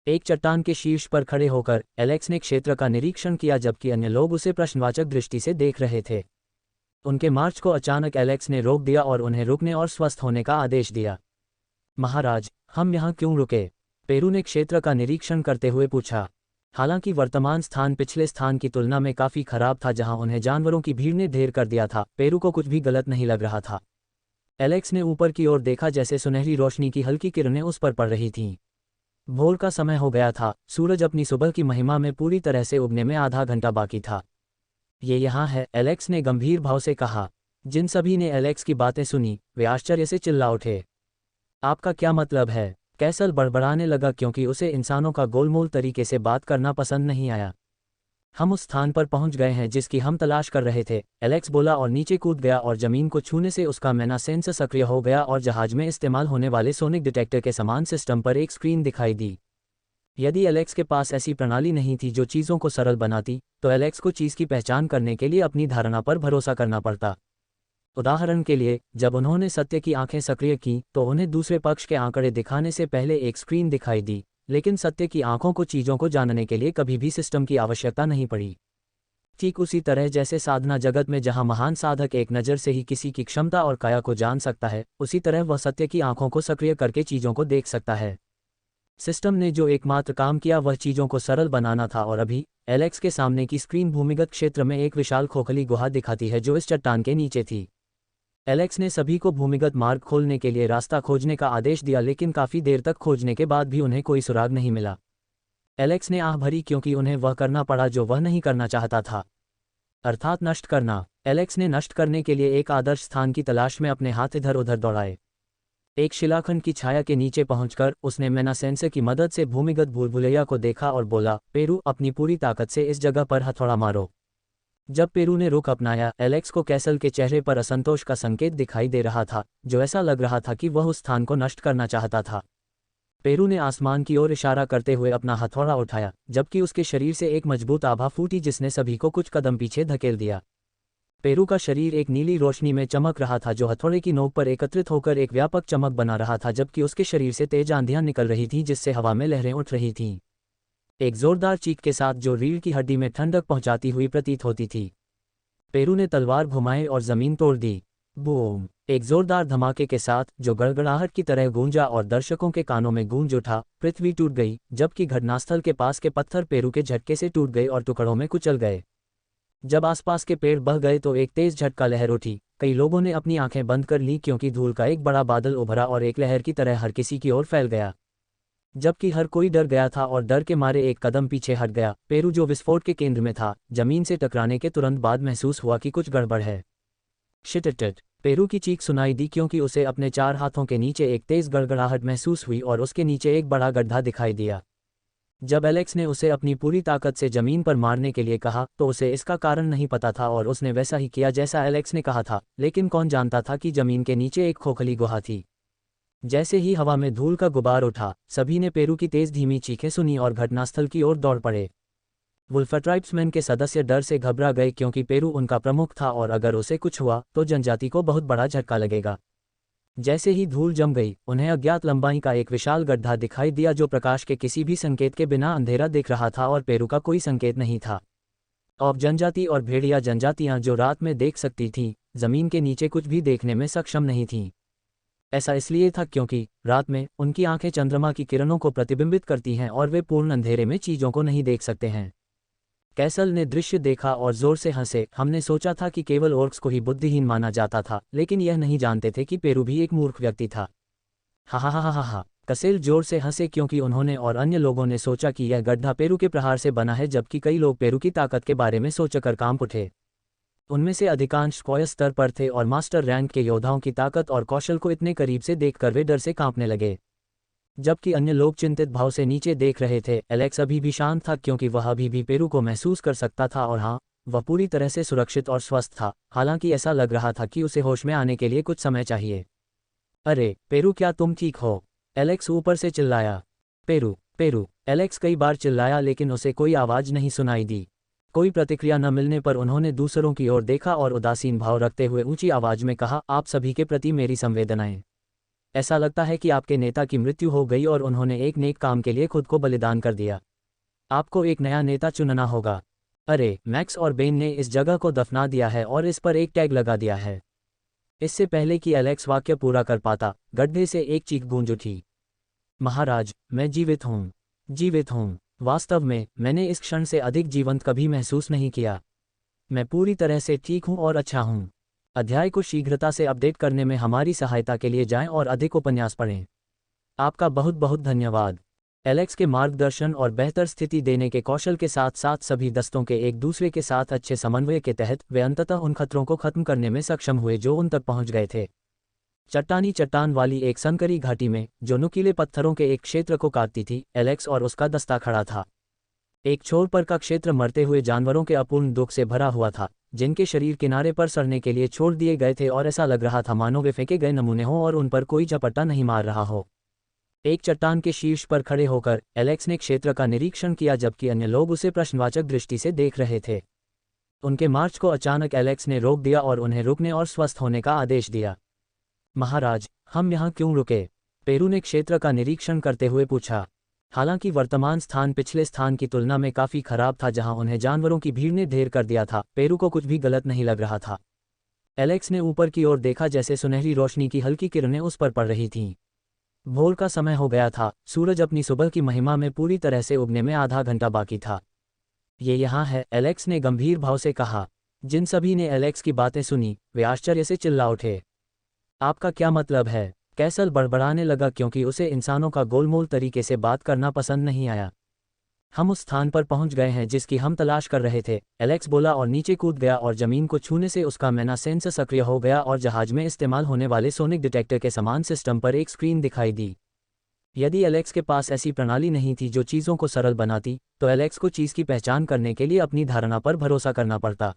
एक चट्टान के शीर्ष पर खड़े होकर एलेक्स ने क्षेत्र का निरीक्षण किया जबकि अन्य लोग उसे प्रश्नवाचक दृष्टि से देख रहे थे। उनके मार्च को अचानक एलेक्स ने रोक दिया और उन्हें रुकने और स्वस्थ होने का आदेश दिया। महाराज, हम यहाँ क्यों रुके? पेरू ने क्षेत्र का निरीक्षण करते हुए पूछा। हालांकि वर्तमान स्थान पिछले स्थान की तुलना में काफी खराब था जहां उन्हें जानवरों की भीड़ ने ढेर कर दिया था, पेरू को कुछ भी गलत नहीं लग रहा था। एलेक्स ने ऊपर की ओर देखा जैसे सुनहरी रोशनी की हल्की किरणें उस पर पड़ रही थीं। भोर का समय हो गया था, सूरज अपनी सुबह की महिमा में पूरी तरह से उगने में आधा घंटा बाकी था। ये यहाँ है, एलेक्स ने गंभीर भाव से कहा। जिन सभी ने एलेक्स की बातें सुनी वे आश्चर्य से चिल्ला उठे। आपका क्या मतलब है? कैसल बड़बड़ाने लगा क्योंकि उसे इंसानों का गोलमोल तरीके से बात करना पसंद नहीं आया। हम उस स्थान पर पहुंच गए हैं जिसकी हम तलाश कर रहे थे, एलेक्स बोला और नीचे कूद गया और जमीन को छूने से उसका मैना सेंस सक्रिय हो गया और जहाज में इस्तेमाल होने वाले सोनिक डिटेक्टर के समान सिस्टम पर एक स्क्रीन दिखाई दी। यदि एलेक्स के पास ऐसी प्रणाली नहीं थी जो चीज़ों को सरल बनाती, तो एलेक्स को चीज़ की पहचान करने के लिए अपनी धारणा पर भरोसा करना पड़ता। उदाहरण के लिए, जब उन्होंने सत्य की आंखें सक्रिय कीं तो उन्हें दूसरे पक्ष के आंकड़े दिखाने से पहले एक स्क्रीन दिखाई दी, लेकिन सत्य की आंखों को चीज़ों को जानने के लिए कभी भी सिस्टम की आवश्यकता नहीं पड़ी। ठीक उसी तरह जैसे साधना जगत में जहां महान साधक एक नज़र से ही किसी की क्षमता और काया को जान सकता है, उसी तरह वह सत्य की आंखों को सक्रिय करके चीज़ों को देख सकता है। सिस्टम ने जो एकमात्र काम किया वह चीज़ों को सरल बनाना था और अभी एलेक्स के सामने की स्क्रीन भूमिगत क्षेत्र में एक विशाल खोखली गुहा दिखाती है जो इस चट्टान के नीचे थी। एलेक्स ने सभी को भूमिगत मार्ग खोलने के लिए रास्ता खोजने का आदेश दिया, लेकिन काफ़ी देर तक खोजने के बाद भी उन्हें कोई सुराग नहीं मिला। एलेक्स ने आह भरी क्योंकि उन्हें वह करना पड़ा जो वह नहीं करना चाहता था, अर्थात नष्ट करना। एलेक्स ने नष्ट करने के लिए एक आदर्श स्थान की तलाश में अपने हाथ इधर उधर दौड़ाए। एक शिलाखंड की छाया के नीचे पहुंचकर उसने मैना सेंसर की मदद से भूमिगत भूलभुलैया को देखा और बोला, पेरू, अपनी पूरी ताकत से इस जगह पर हथौड़ा मारो। जब पेरू ने रुख अपनाया, एलेक्स को कैसल के चेहरे पर असंतोष का संकेत दिखाई दे रहा था, जो ऐसा लग रहा था कि वह उस स्थान को नष्ट करना चाहता था। पेरू ने आसमान की ओर इशारा करते हुए अपना हथौड़ा उठाया, जबकि उसके शरीर से एक मजबूत आभा फूटी जिसने सभी को कुछ कदम पीछे धकेल दिया। पेरू का शरीर एक नीली रोशनी में चमक रहा था जो हथौड़े की नोक पर एकत्रित होकर एक व्यापक चमक बना रहा था, जबकि उसके शरीर से तेज आंधियां निकल रही थीं जिससे हवा में लहरें उठ रही थीं, एक जोरदार चीख के साथ जो रीढ़ की हड्डी में ठंडक पहुंचाती हुई प्रतीत होती थी। पेरू ने तलवार घुमाई और जमीन तोड़ दी। बूम! एक जोरदार धमाके के साथ जो गड़गड़ाहट की तरह गूंजा और दर्शकों के कानों में गूंज उठा, पृथ्वी टूट गई, जबकि घटनास्थल के पास के पत्थर पेरू के झटके से टूट गए और टुकड़ों में कुचल गए। जब आसपास के पेड़ बह गए तो एक तेज झटका लहर उठी। कई लोगों ने अपनी आंखें बंद कर ली क्योंकि धूल का एक बड़ा बादल उभरा और एक लहर की तरह हर किसी की ओर फैल गया। जबकि हर कोई डर गया था और डर के मारे एक कदम पीछे हट गया, पेरू जो विस्फोट के केंद्र में था, जमीन से टकराने के तुरंत बाद महसूस हुआ कि कुछ गड़बड़ है। शिट! पेरू की चीख सुनाई दी क्योंकि उसे अपने 4 हाथों के नीचे एक तेज गड़गड़ाहट महसूस हुई और उसके नीचे एक बड़ा गड्ढा दिखाई दिया। जब एलेक्स ने उसे अपनी पूरी ताकत से जमीन पर मारने के लिए कहा तो उसे इसका कारण नहीं पता था और उसने वैसा ही किया जैसा एलेक्स ने कहा था, लेकिन कौन जानता था कि जमीन के नीचे एक खोखली गुहा थी। जैसे ही हवा में धूल का गुबार उठा, सभी ने पेरू की तेज धीमी चीखें सुनी और घटनास्थल की ओर दौड़ पड़े। वुल्फ ट्राइब्समैन के सदस्य डर से घबरा गए क्योंकि पेरू उनका प्रमुख था और अगर उसे कुछ हुआ तो जनजाति को बहुत बड़ा झटका लगेगा। जैसे ही धूल जम गई, उन्हें अज्ञात लंबाई का एक विशाल गड्ढा दिखाई दिया जो प्रकाश के किसी भी संकेत के बिना अंधेरा दिख रहा था और पेरू का कोई संकेत नहीं था। अब जनजाति और भेड़िया जनजातियां जो रात में देख सकती थीं, जमीन के नीचे कुछ भी देखने में सक्षम नहीं थीं। ऐसा इसलिए था क्योंकि रात में उनकी आंखें चंद्रमा की किरणों को प्रतिबिंबित करती हैं और वे पूर्ण अंधेरे में चीजों को नहीं देख सकते हैं। कैसल ने दृश्य देखा और जोर से हंसे। हमने सोचा था कि केवल ओर्क्स को ही बुद्धिहीन माना जाता था, लेकिन यह नहीं जानते थे कि पेरू भी एक मूर्ख व्यक्ति था। हा हा हा हा हा। कैसल जोर से हंसे क्योंकि उन्होंने और अन्य लोगों ने सोचा कि यह गड्ढा पेरू के प्रहार से बना है, जबकि कई लोग पेरू की ताकत के बारे में सोचकर कांप उठे। उनमें से अधिकांश स्क्वायर स्तर पर थे और मास्टर रैंक के योद्धाओं की ताकत और कौशल को इतने करीब से देखकर वे डर से कांपने लगे, जबकि अन्य लोग चिंतित भाव से नीचे देख रहे थे। एलेक्स अभी भी शांत था क्योंकि वह अभी भी पेरू को महसूस कर सकता था और हाँ, वह पूरी तरह से सुरक्षित और स्वस्थ था, हालांकि ऐसा लग रहा था कि उसे होश में आने के लिए कुछ समय चाहिए। अरे पेरू, क्या तुम ठीक हो? एलेक्स ऊपर से चिल्लाया। पेरू पेरू, एलेक्स कई बार चिल्लाया लेकिन उसे कोई आवाज नहीं सुनाई दी। कोई प्रतिक्रिया न मिलने पर उन्होंने दूसरों की ओर देखा और उदासीन भाव रखते हुए ऊंची आवाज में कहा, आप सभी के प्रति मेरी संवेदनाएं। ऐसा लगता है कि आपके नेता की मृत्यु हो गई और उन्होंने एक नेक काम के लिए खुद को बलिदान कर दिया। आपको एक नया नेता चुनना होगा। अरे, मैक्स और बेन ने इस जगह को दफना दिया है और इस पर एक टैग लगा दिया है। इससे पहले कि एलेक्स वाक्य पूरा कर पाता, गड्ढे से एक चीख गूंज उठी। महाराज, मैं जीवित हूँ, जीवित हूँ। वास्तव में मैंने इस क्षण से अधिक जीवंत कभी महसूस नहीं किया। मैं पूरी तरह से ठीक हूँ और अच्छा हूँ। अध्याय को शीघ्रता से अपडेट करने में हमारी सहायता के लिए जाएं और अधिक उपन्यास पढ़ें। आपका बहुत बहुत धन्यवाद। एलेक्स के मार्गदर्शन और बेहतर स्थिति देने के कौशल के साथ साथ सभी दस्तों के एक दूसरे के साथ अच्छे समन्वय के तहत वे अंततः उन खतरों को खत्म करने में सक्षम हुए जो उन तक पहुंच गए थे। चट्टानी चट्टान वाली एक संकरी घाटी में, जो नुकीले पत्थरों के एक क्षेत्र को काटती थी, एलेक्स और उसका दस्ता खड़ा था। एक छोर पर का क्षेत्र मरते हुए जानवरों के अपूर्ण दुख से भरा हुआ था, जिनके शरीर किनारे पर सड़ने के लिए छोड़ दिए गए थे और ऐसा लग रहा था मानो वे फेंके गए नमूने हों और उन पर कोई झपट्टा नहीं मार रहा हो। एक चट्टान के शीर्ष पर खड़े होकर एलेक्स ने क्षेत्र का निरीक्षण किया, जबकि अन्य लोग उसे प्रश्नवाचक दृष्टि से देख रहे थे। उनके मार्च को अचानक एलेक्स ने रोक दिया और उन्हें रुकने और स्वस्थ होने का आदेश दिया। महाराज, हम यहाँ क्यों रुके? पेरू ने क्षेत्र का निरीक्षण करते हुए पूछा। हालांकि वर्तमान स्थान पिछले स्थान की तुलना में काफी खराब था जहां उन्हें जानवरों की भीड़ ने ढेर कर दिया था, पेरू को कुछ भी गलत नहीं लग रहा था। एलेक्स ने ऊपर की ओर देखा, जैसे सुनहरी रोशनी की हल्की किरणें उस पर पड़ रही थीं। भोर का समय हो गया था, सूरज अपनी सुबह की महिमा में पूरी तरह से उगने में आधा घंटा बाकी था। ये यहाँ है, एलेक्स ने गंभीर भाव से कहा। जिन सभी ने एलेक्स की बातें सुनी, वे आश्चर्य से चिल्ला उठे। आपका क्या मतलब है? कैसल बड़बड़ाने लगा क्योंकि उसे इंसानों का गोलमोल तरीके से बात करना पसंद नहीं आया। हम उस स्थान पर पहुंच गए हैं जिसकी हम तलाश कर रहे थे, एलेक्स बोला और नीचे कूद गया और जमीन को छूने से उसका मैना सेंसर सक्रिय हो गया और जहाज में इस्तेमाल होने वाले सोनिक डिटेक्टर के समान सिस्टम पर एक स्क्रीन दिखाई दी। यदि एलेक्स के पास ऐसी प्रणाली नहीं थी जो चीज़ों को सरल बनाती, तो एलेक्स को चीज़ की पहचान करने के लिए अपनी धारणा पर भरोसा करना पड़ता।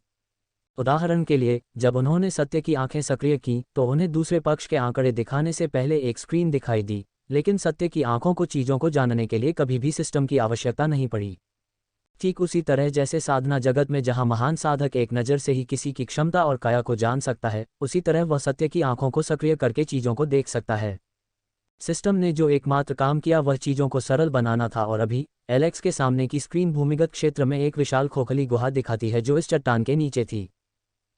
उदाहरण के लिए, जब उन्होंने सत्य की आंखें सक्रिय की तो उन्हें दूसरे पक्ष के आंकड़े दिखाने से पहले एक स्क्रीन दिखाई दी, लेकिन सत्य की आंखों को चीज़ों को जानने के लिए कभी भी सिस्टम की आवश्यकता नहीं पड़ी। ठीक उसी तरह जैसे साधना जगत में जहां महान साधक एक नज़र से ही किसी की क्षमता और काया को जान सकता है, उसी तरह वह सत्य की आंखों को सक्रिय करके चीज़ों को देख सकता है। सिस्टम ने जो एकमात्र काम किया वह चीज़ों को सरल बनाना था और अभी एलेक्स के सामने की स्क्रीन भूमिगत क्षेत्र में एक विशाल खोखली गुहा दिखाती है जो इस चट्टान के नीचे थी।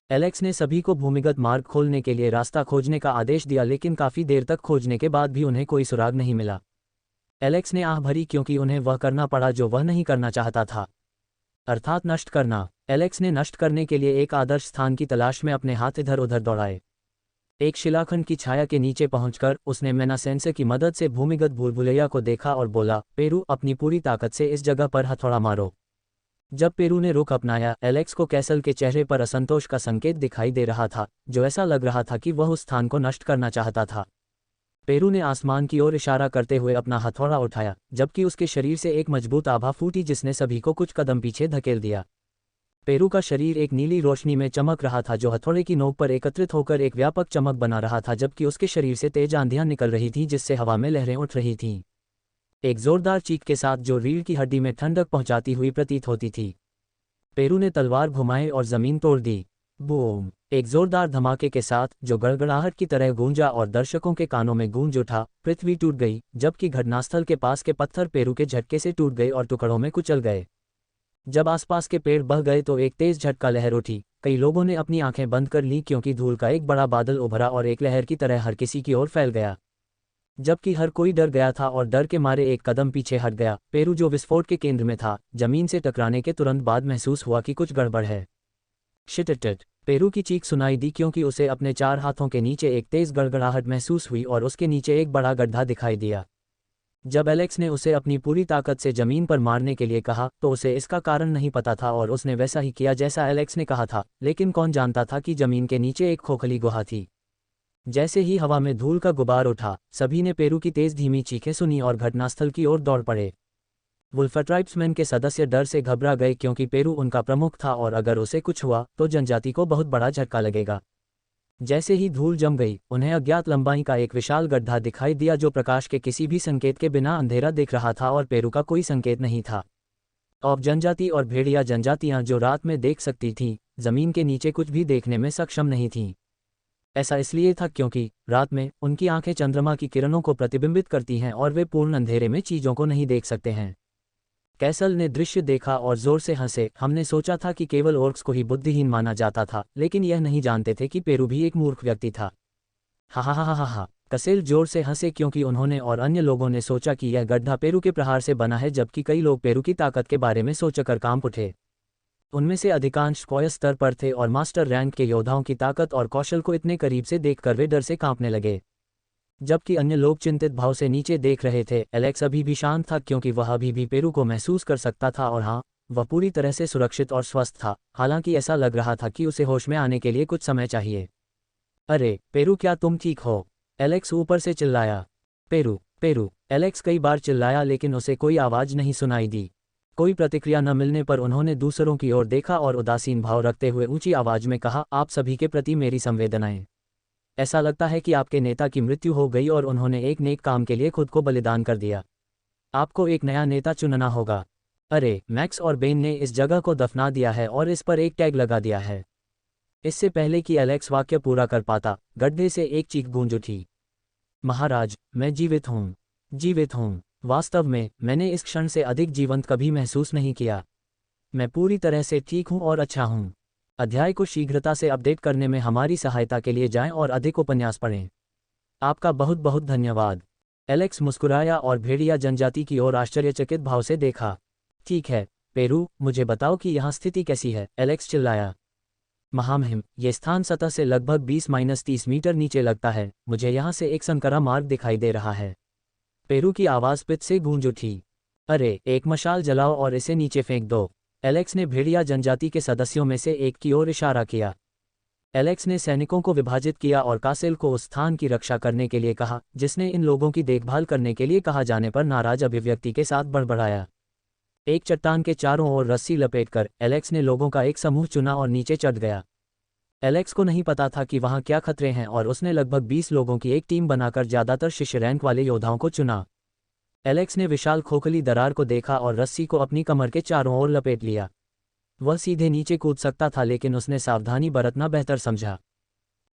एलेक्स ने सभी को भूमिगत मार्ग खोलने के लिए रास्ता खोजने का आदेश दिया, लेकिन काफ़ी देर तक खोजने के बाद भी उन्हें कोई सुराग नहीं मिला। एलेक्स ने आह भरी क्योंकि उन्हें वह करना पड़ा जो वह नहीं करना चाहता था, अर्थात नष्ट करना। एलेक्स ने नष्ट करने के लिए एक आदर्श स्थान की तलाश में अपने हाथ इधर उधर दौड़ाए। एक शिलाखंड की छाया के नीचे पहुंचकर उसने मैना सेंसर की मदद से भूमिगत भूलभुलैया को देखा और बोला, पेरू, अपनी पूरी ताकत से इस जगह पर हथौड़ा मारो। जब पेरू ने रुख अपनाया, एलेक्स को कैसल के चेहरे पर असंतोष का संकेत दिखाई दे रहा था, जो ऐसा लग रहा था कि वह उस स्थान को नष्ट करना चाहता था। पेरू ने आसमान की ओर इशारा करते हुए अपना हथौड़ा उठाया, जबकि उसके शरीर से एक मजबूत आभा फूटी जिसने सभी को कुछ कदम पीछे धकेल दिया। पेरू का शरीर एक नीली रोशनी में चमक रहा था जो हथौड़े की नोक पर एकत्रित होकर एक व्यापक चमक बना रहा था, जबकि उसके शरीर से तेज आंधियां निकल रही थीं जिससे हवा में लहरें उठ रही थीं। एक जोरदार चीख के साथ जो रीढ़ की हड्डी में ठंडक पहुंचाती हुई प्रतीत होती थी। पेरू ने तलवार घुमाई और जमीन तोड़ दी। बूम! एक जोरदार धमाके के साथ, जो गड़गड़ाहट की तरह गूंजा और दर्शकों के कानों में गूंज उठा, पृथ्वी टूट गई, जबकि घटनास्थल के पास के पत्थर पेरू के झटके से टूट गए और टुकड़ों में कुचल गए। जब आसपास के पेड़ बह गए तो एक तेज झटका लहर उठी। कई लोगों ने अपनी आंखें बंद कर लीं क्योंकि धूल का एक बड़ा बादल उभरा और एक लहर की तरह हर किसी की ओर फैल गया। जबकि हर कोई डर गया था और डर के मारे एक कदम पीछे हट गया, पेरू जो विस्फोट के केंद्र में था, जमीन से टकराने के तुरंत बाद महसूस हुआ कि कुछ गड़बड़ है। शिट! पेरू की चीख सुनाई दी क्योंकि उसे अपने 4 हाथों के नीचे एक तेज गड़गड़ाहट महसूस हुई और उसके नीचे एक बड़ा गड्ढा दिखाई दिया। जब एलेक्स ने उसे अपनी पूरी ताकत से जमीन पर मारने के लिए कहा तो उसे इसका कारण नहीं पता था और उसने वैसा ही किया जैसा एलेक्स ने कहा था, लेकिन कौन जानता था कि जमीन के नीचे एक खोखली गुहा थी। जैसे ही हवा में धूल का गुबार उठा, सभी ने पेरू की तेज धीमी चीखें सुनी और घटनास्थल की ओर दौड़ पड़े। वुल्फ ट्राइब्समैन के सदस्य डर से घबरा गए क्योंकि पेरू उनका प्रमुख था और अगर उसे कुछ हुआ तो जनजाति को बहुत बड़ा झटका लगेगा। जैसे ही धूल जम गई, उन्हें अज्ञात लंबाई का एक विशाल गड्ढा दिखाई दिया जो प्रकाश के किसी भी संकेत के बिना अंधेरा दिख रहा था और पेरू का कोई संकेत नहीं था। अब जनजाति और भेड़िया जनजातियां जो रात में देख सकती थीं, जमीन के नीचे कुछ भी देखने में सक्षम नहीं थीं। ऐसा इसलिए था क्योंकि रात में उनकी आंखें चंद्रमा की किरणों को प्रतिबिंबित करती हैं और वे पूर्ण अंधेरे में चीजों को नहीं देख सकते हैं। कैसल ने दृश्य देखा और जोर से हंसे। हमने सोचा था कि केवल ओर्क्स को ही बुद्धिहीन माना जाता था, लेकिन यह नहीं जानते थे कि पेरू भी एक मूर्ख व्यक्ति था। हा हा हा हा हा! कसेल जोर से हंसे क्योंकि उन्होंने और अन्य लोगों ने सोचा कि यह गड्ढा पेरू के प्रहार से बना है, जबकि कई लोग पेरू की ताकत के बारे में सोचकर कांप उठे। उनमें से अधिकांश स्क्वायर स्तर पर थे और मास्टर रैंक के योद्धाओं की ताकत और कौशल को इतने करीब से देखकर वे डर से कांपने लगे, जबकि अन्य लोग चिंतित भाव से नीचे देख रहे थे। एलेक्स अभी भी शांत था क्योंकि वह अभी भी पेरू को महसूस कर सकता था और हाँ, वह पूरी तरह से सुरक्षित और स्वस्थ था, हालांकि ऐसा लग रहा था कि उसे होश में आने के लिए कुछ समय चाहिए। अरे पेरू, क्या तुम ठीक हो? एलेक्स ऊपर से चिल्लाया। Peru, Peru! एलेक्स कई बार चिल्लाया लेकिन उसे कोई आवाज नहीं सुनाई दी। कोई प्रतिक्रिया न मिलने पर उन्होंने दूसरों की ओर देखा और उदासीन भाव रखते हुए ऊंची आवाज में कहा, आप सभी के प्रति मेरी संवेदनाएं। ऐसा लगता है कि आपके नेता की मृत्यु हो गई और उन्होंने एक नेक काम के लिए खुद को बलिदान कर दिया। आपको एक नया नेता चुनना होगा। अरे, मैक्स और बेन ने इस जगह को दफना दिया है और इस पर एक टैग लगा दिया है। इससे पहले कि एलेक्स वाक्य पूरा कर पाता, गड्ढे से एक चीख गूंज उठी। महाराज, मैं जीवित हूँ! जीवित हूँ! वास्तव में मैंने इस क्षण से अधिक जीवंत कभी महसूस नहीं किया। मैं पूरी तरह से ठीक हूँ और अच्छा हूँ। अध्याय को शीघ्रता से अपडेट करने में हमारी सहायता के लिए जाएं और अधिक उपन्यास पढ़ें। आपका बहुत बहुत धन्यवाद। एलेक्स मुस्कुराया और भेड़िया जनजाति की ओर आश्चर्यचकित भाव से देखा। ठीक है पेरू, मुझे बताओ कि यहाँ स्थिति कैसी है, एलेक्स चिल्लाया। महामहिम, ये स्थान सतह से लगभग 20-30 मीटर नीचे लगता है। मुझे यहाँ से एक संकरा मार्ग दिखाई दे रहा है। पेरू की आवाज़ पिच से गूंज उठी। अरे, एक मशाल जलाओ और इसे नीचे फेंक दो। एलेक्स ने भेड़िया जनजाति के सदस्यों में से एक की ओर इशारा किया। एलेक्स ने सैनिकों को विभाजित किया और कासेल को उस स्थान की रक्षा करने के लिए कहा जिसने इन लोगों की देखभाल करने के लिए कहा जाने पर नाराज अभिव्यक्ति के साथ बड़बड़ाया। एक चट्टान के चारों ओर रस्सी लपेटकर एलेक्स ने लोगों का एक समूह चुना और नीचे चढ़ गया। एलेक्स को नहीं पता था कि वहां क्या खतरे हैं और उसने लगभग 20 लोगों की एक टीम बनाकर ज्यादातर शिष्य रैंक वाले योद्धाओं को चुना। एलेक्स ने विशाल खोखली दरार को देखा और रस्सी को अपनी कमर के चारों ओर लपेट लिया। वह सीधे नीचे कूद सकता था लेकिन उसने सावधानी बरतना बेहतर समझा।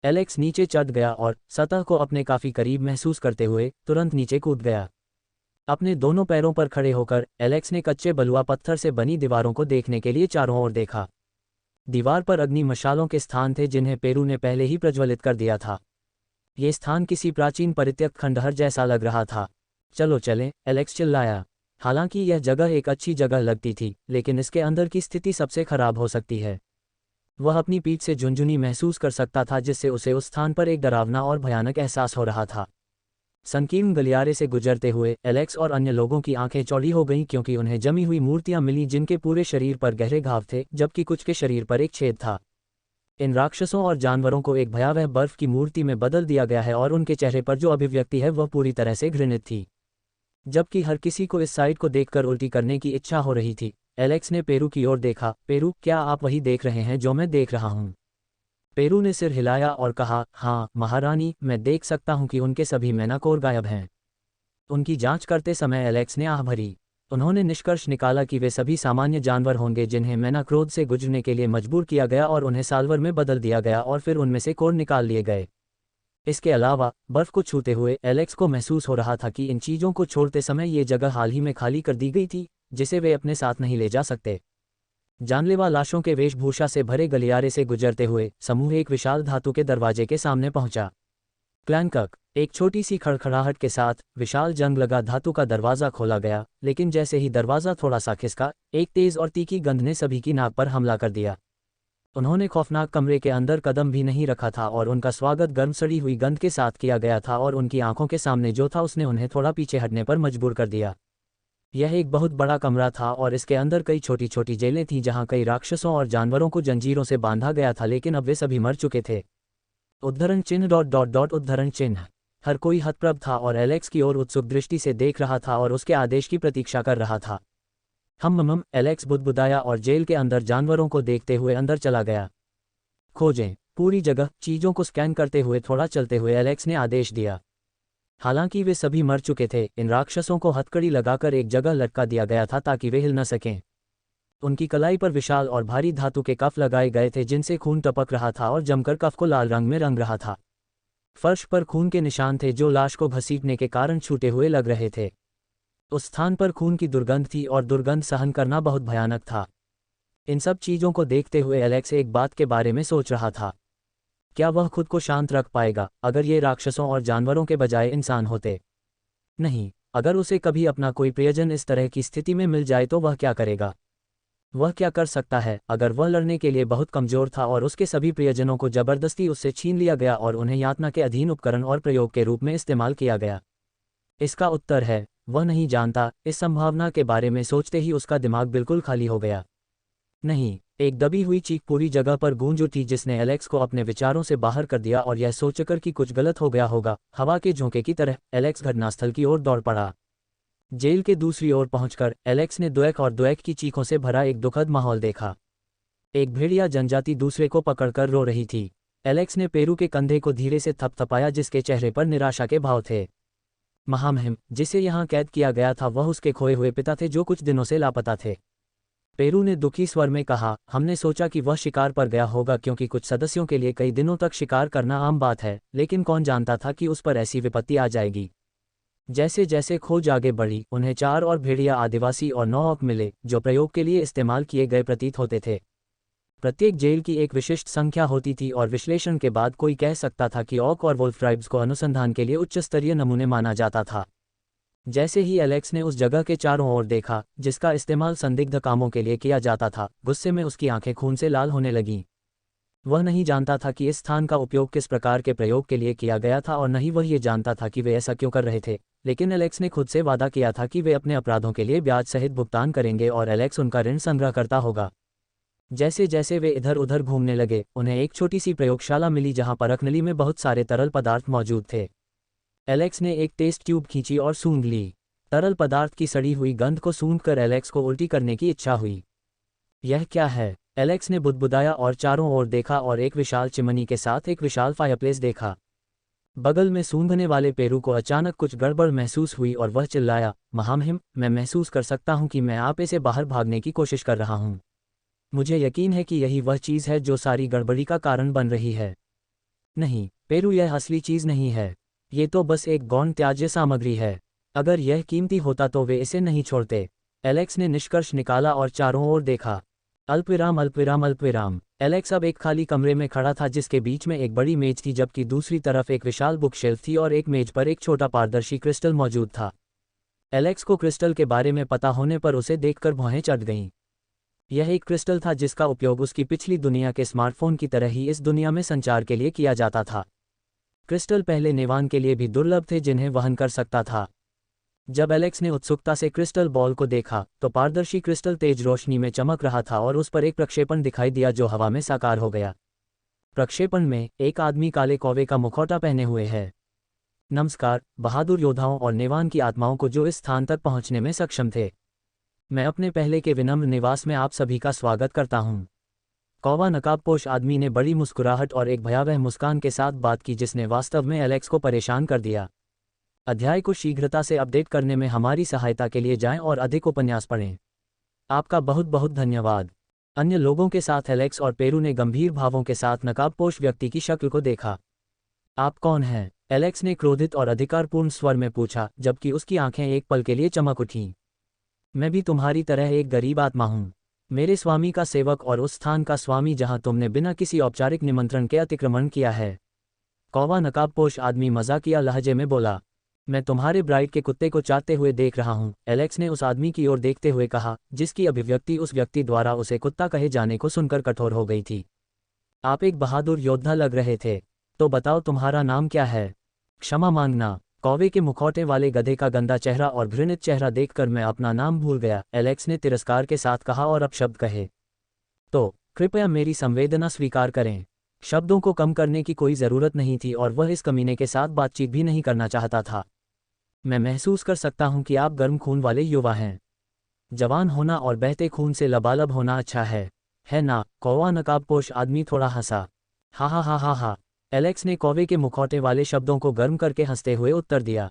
एलेक्स नीचे चढ़ गया और सतह को अपने काफी करीब महसूस करते हुए तुरंत नीचे कूद गया। अपने दोनों पैरों पर खड़े होकर एलेक्स ने कच्चे बलुआ पत्थर से बनी दीवारों को देखने के लिए चारों ओर देखा। दीवार पर अग्नि मशालों के स्थान थे जिन्हें पेरू ने पहले ही प्रज्वलित कर दिया था। ये स्थान किसी प्राचीन परित्यक्त खंडहर जैसा लग रहा था। चलो चलें, एलेक्स चिल्लाया। हालांकि यह जगह एक अच्छी जगह लगती थी, लेकिन इसके अंदर की स्थिति सबसे खराब हो सकती है। वह अपनी पीठ से झुंझुनी महसूस कर सकता था जिससे उसे उस स्थान पर एक डरावना और भयानक एहसास हो रहा था। संकीर्ण गलियारे से गुजरते हुए एलेक्स और अन्य लोगों की आंखें चौड़ी हो गईं क्योंकि उन्हें जमी हुई मूर्तियां मिलीं जिनके पूरे शरीर पर गहरे घाव थे, जबकि कुछ के शरीर पर एक छेद था। इन राक्षसों और जानवरों को एक भयावह बर्फ की मूर्ति में बदल दिया गया है और उनके चेहरे पर जो अभिव्यक्ति है वह पूरी तरह से घृणित थी। जबकि हर किसी को इस साइड को देखकर उल्टी करने की इच्छा हो रही थी। एलेक्स ने पेरू की ओर देखा। पेरू, क्या आप वही देख रहे हैं जो मैं देख रहा हूँ? पेरू ने सिर हिलाया और कहा, हाँ महारानी, मैं देख सकता हूँ कि उनके सभी मैनाकोर गायब हैं। उनकी जांच करते समय एलेक्स ने आह भरी। उन्होंने निष्कर्ष निकाला कि वे सभी सामान्य जानवर होंगे जिन्हें मैना क्रोध से गुजरने के लिए मजबूर किया गया और उन्हें साल्वर में बदल दिया गया और फिर उनमें से कोर निकाल लिए गए। इसके अलावा बर्फ को छूते हुए एलेक्स को महसूस हो रहा था कि इन चीज़ों को छोड़ते समय ये जगह हाल ही में खाली कर दी गई थी, जिसे वे अपने साथ नहीं ले जा सकते। जानलेवा लाशों के वेशभूषा से भरे गलियारे से गुजरते हुए समूह एक विशाल धातु के दरवाजे के सामने पहुंचा। क्लैंकक, एक छोटी सी खड़खड़ाहट के साथ विशाल जंग लगा धातु का दरवाज़ा खोला गया, लेकिन जैसे ही दरवाज़ा थोड़ा सा खिसका, एक तेज़ और तीखी गंध ने सभी की नाक पर हमला कर दिया। उन्होंने खौफनाक कमरे के अंदर कदम भी नहीं रखा था और उनका स्वागत गर्म सड़ी हुई गंध के साथ किया गया था और उनकी आंखों के सामने जो था उसने उन्हें थोड़ा पीछे हटने पर मजबूर कर दिया। यह एक बहुत बड़ा कमरा था और इसके अंदर कई छोटी छोटी जेलें थीं जहां कई राक्षसों और जानवरों को जंजीरों से बांधा गया था, लेकिन अब वे सभी मर चुके थे। उद्धरण चिन्ह उद्धरण चिन्ह। हर कोई हतप्रभ था और एलेक्स की ओर उत्सुक दृष्टि से देख रहा था और उसके आदेश की प्रतीक्षा कर रहा था। एलेक्स बुदबुदाया और जेल के अंदर जानवरों को देखते हुए अंदर चला गया। खोजें पूरी जगह, चीज़ों को स्कैन करते हुए थोड़ा चलते हुए एलेक्स ने आदेश दिया। हालांकि वे सभी मर चुके थे, इन राक्षसों को हथकड़ी लगाकर एक जगह लटका दिया गया था ताकि वे हिल न सकें। उनकी कलाई पर विशाल और भारी धातु के कफ लगाए गए थे जिनसे खून टपक रहा था और जमकर कफ को लाल रंग में रंग रहा था। फर्श पर खून के निशान थे जो लाश को घसीटने के कारण छूटे हुए लग रहे थे। उस स्थान पर खून की दुर्गंध थी और दुर्गंध सहन करना बहुत भयानक था। इन सब चीज़ों को देखते हुए एलेक्स एक बात के बारे में सोच रहा था। क्या वह खुद को शांत रख पाएगा अगर ये राक्षसों और जानवरों के बजाय इंसान होते? नहीं, अगर उसे कभी अपना कोई प्रियजन इस तरह की स्थिति में मिल जाए तो वह क्या करेगा? वह क्या कर सकता है अगर वह लड़ने के लिए बहुत कमज़ोर था और उसके सभी प्रियजनों को जबरदस्ती उससे छीन लिया गया और उन्हें यातना के अधीन उपकरण और प्रयोग के रूप में इस्तेमाल किया गया? इसका उत्तर है वह नहीं जानता। इस संभावना के बारे में सोचते ही उसका दिमाग बिल्कुल खाली हो गया। नहीं, एक दबी हुई चीख पूरी जगह पर गूंज उठी जिसने एलेक्स को अपने विचारों से बाहर कर दिया और यह सोचकर कि कुछ गलत हो गया होगा, हवा के झोंके की तरह एलेक्स घटनास्थल की ओर दौड़ पड़ा। जेल के दूसरी ओर पहुंचकर एलेक्स ने द्वैक और द्वैक की चीखों से भरा एक दुखद माहौल देखा। एक भेड़िया जनजाति दूसरे को पकड़कर रो रही थी। एलेक्स ने पेरू के कंधे को धीरे से थपथपाया जिसके चेहरे पर निराशा के भाव थे। महामहिम, जिसे यहाँ कैद किया गया था वह उसके खोए हुए पिता थे जो कुछ दिनों से लापता थे। पेरू ने दुखी स्वर में कहा, हमने सोचा कि वह शिकार पर गया होगा क्योंकि कुछ सदस्यों के लिए कई दिनों तक शिकार करना आम बात है, लेकिन कौन जानता था कि उस पर ऐसी विपत्ति आ जाएगी। जैसे जैसे खोज आगे बढ़ी उन्हें 4 और भेड़िया आदिवासी और 9 ऑक मिले जो प्रयोग के लिए इस्तेमाल किए गए प्रतीत होते थे। प्रत्येक जेल की एक विशिष्ट संख्या होती थी और विश्लेषण के बाद कोई कह सकता था कि ऑक और वुल्फ ट्राइब्स को अनुसंधान के लिए उच्च स्तरीय नमूने माना जाता था। जैसे ही एलेक्स ने उस जगह के चारों ओर देखा जिसका इस्तेमाल संदिग्ध कामों के लिए किया जाता था, गुस्से में उसकी आंखें खून से लाल होने लगीं। वह नहीं जानता था कि इस स्थान का उपयोग किस प्रकार के प्रयोग के लिए किया गया था और न ही वह ये जानता था कि वे ऐसा क्यों कर रहे थे, लेकिन एलेक्स ने खुद से वादा किया था कि वे अपने अपराधों के लिए ब्याज सहित भुगतान करेंगे और एलेक्स उनका ऋण संग्रह करता होगा। जैसे जैसे वे इधर उधर घूमने लगे उन्हें एक छोटी सी प्रयोगशाला मिली जहां परखनली में बहुत सारे तरल पदार्थ मौजूद थे। एलेक्स ने एक टेस्ट ट्यूब खींची और सूंघ ली। तरल पदार्थ की सड़ी हुई गंध को सूंघकर एलेक्स को उल्टी करने की इच्छा हुई। यह क्या है? एलेक्स ने बुदबुदाया और चारों ओर देखा और एक विशाल चिमनी के साथ एक विशाल फायरप्लेस देखा। बगल में सूंघने वाले पेरू को अचानक कुछ गड़बड़ महसूस हुई और वह चिल्लाया, महामहिम, मैं महसूस कर सकता हूं कि मैं आपे से बाहर भागने की कोशिश कर रहा हूं। मुझे यकीन है कि यही वह चीज़ है जो सारी गड़बड़ी का कारण बन रही है। नहीं, पेरू, यह असली चीज़ नहीं है। ये तो बस एक गौण त्याज्य सामग्री है। अगर यह कीमती होता तो वे इसे नहीं छोड़ते। एलेक्स ने निष्कर्ष निकाला और चारों ओर देखा। अल्पविराम अल्पविराम अल्पविराम। एलेक्स अब एक खाली कमरे में खड़ा था जिसके बीच में एक बड़ी मेज थी जबकि दूसरी तरफ एक विशाल बुक शेल्फ थी और एक मेज पर एक छोटा पारदर्शी क्रिस्टल मौजूद था। एलेक्स को क्रिस्टल के बारे में पता होने पर उसे देखकर भौहें चढ़ गईं। यह एक क्रिस्टल था जिसका उपयोग उसकी पिछली दुनिया के स्मार्टफोन की तरह ही इस दुनिया में संचार के लिए किया जाता था। क्रिस्टल पहले नेवान के लिए भी दुर्लभ थे जिन्हें वहन कर सकता था। जब एलेक्स ने उत्सुकता से क्रिस्टल बॉल को देखा तो पारदर्शी क्रिस्टल तेज रोशनी में चमक रहा था और उस पर एक प्रक्षेपण दिखाई दिया जो हवा में साकार हो गया। प्रक्षेपण में एक आदमी काले कौवे का मुखौटा पहने हुए है। नमस्कार बहादुर योद्धाओं और नेवान की आत्माओं को जो इस स्थान तक पहुंचने में सक्षम थे। मैं अपने पहले के विनम्र निवास में आप सभी का स्वागत करता हूं। कौवा नकाबपोश आदमी ने बड़ी मुस्कुराहट और एक भयावह मुस्कान के साथ बात की जिसने वास्तव में एलेक्स को परेशान कर दिया। अध्याय को शीघ्रता से अपडेट करने में हमारी सहायता के लिए जाएं और अधिक उपन्यास पढ़ें। आपका बहुत बहुत धन्यवाद। अन्य लोगों के साथ एलेक्स और पेरू ने गंभीर भावों के साथ नकाबपोश व्यक्ति की शक्ल को देखा। आप कौन हैं? एलेक्स ने क्रोधित और अधिकारपूर्ण स्वर में पूछा, जबकि उसकी आंखें एक पल के लिए चमक उठीं। मैं भी तुम्हारी तरह एक गरीब आत्मा हूं, मेरे स्वामी का सेवक और उस स्थान का स्वामी जहां तुमने बिना किसी औपचारिक निमंत्रण के अतिक्रमण किया है। कौवा नकाबपोश आदमी मजाकिया लहजे में बोला। मैं तुम्हारे ब्राइड के कुत्ते को चाटते हुए देख रहा हूं, एलेक्स ने उस आदमी की ओर देखते हुए कहा, जिसकी अभिव्यक्ति उस व्यक्ति द्वारा उसे कुत्ता कहे जाने को सुनकर कठोर हो गई थी। आप एक बहादुर योद्धा लग रहे थे। तो बताओ तुम्हारा नाम क्या है? क्षमा मांगना। कौवे के मुखौटे वाले गधे का गंदा चेहरा और घृणित चेहरा देखकर मैं अपना नाम भूल गया, एलेक्स ने तिरस्कार के साथ कहा और अपशब्द कहे। तो कृपया मेरी संवेदना स्वीकार करें। शब्दों को कम करने की कोई ज़रूरत नहीं थी और वह इस कमीने के साथ बातचीत भी नहीं करना चाहता था। मैं महसूस कर सकता हूं कि आप गर्म खून वाले युवा हैं। जवान होना और बहते खून से लबालब होना अच्छा है ना? कौवा नकाबपोश आदमी थोड़ा हंसा। हा हा हा हा हा। एलेक्स ने कौवे के मुखौटे वाले शब्दों को गर्म करके हंसते हुए उत्तर दिया।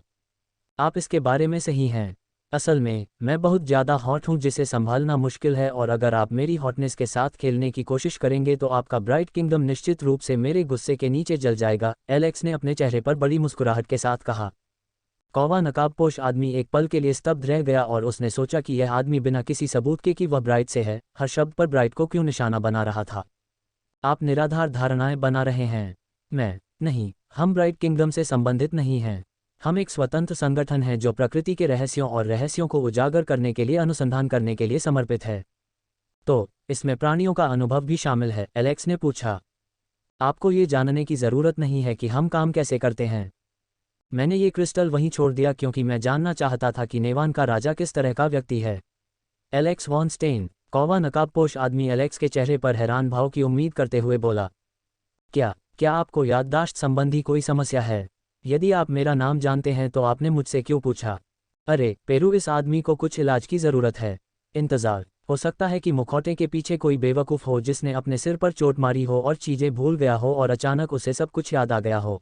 आप इसके बारे में सही हैं। असल में मैं बहुत ज़्यादा हॉट हूं जिसे संभालना मुश्किल है, और अगर आप मेरी हॉटनेस के साथ खेलने की कोशिश करेंगे तो आपका ब्राइट किंगडम निश्चित रूप से मेरे गुस्से के नीचे जल जाएगा, एलेक्स ने अपने चेहरे पर बड़ी मुस्कुराहट के साथ कहा। कौवा नकाबपोश आदमी एक पल के लिए स्तब्ध रह गया और उसने सोचा कि यह आदमी बिना किसी सबूत के कि वह ब्राइट से है, हर शब्द पर ब्राइट को क्यों निशाना बना रहा था। आप निराधार धारणाएं बना रहे हैं। मैं नहीं, हम ब्राइट किंगडम से संबंधित नहीं हैं। हम एक स्वतंत्र संगठन है जो प्रकृति के रहस्यों और रहस्यों को उजागर करने के लिए अनुसंधान करने के लिए समर्पित है। तो इसमें प्राणियों का अनुभव भी शामिल है? एलेक्स ने पूछा। आपको ये जानने की ज़रूरत नहीं है कि हम काम कैसे करते हैं। मैंने ये क्रिस्टल वहीं छोड़ दिया क्योंकि मैं जानना चाहता था कि नेवान का राजा किस तरह का व्यक्ति है। Alex von Stein. कौवा नकाबपोश आदमी एलेक्स के चेहरे पर हैरान भाव की उम्मीद करते हुए बोला। क्या आपको याददाश्त संबंधी कोई समस्या है? यदि आप मेरा नाम जानते हैं तो आपने मुझसे क्यों पूछा? अरे पेरू, इस आदमी को कुछ इलाज की ज़रूरत है। इंतज़ार। हो सकता है कि मुखौटे के पीछे कोई बेवकूफ़ हो जिसने अपने सिर पर चोट मारी हो और चीज़ें भूल गया हो और अचानक उसे सब कुछ याद आ गया हो।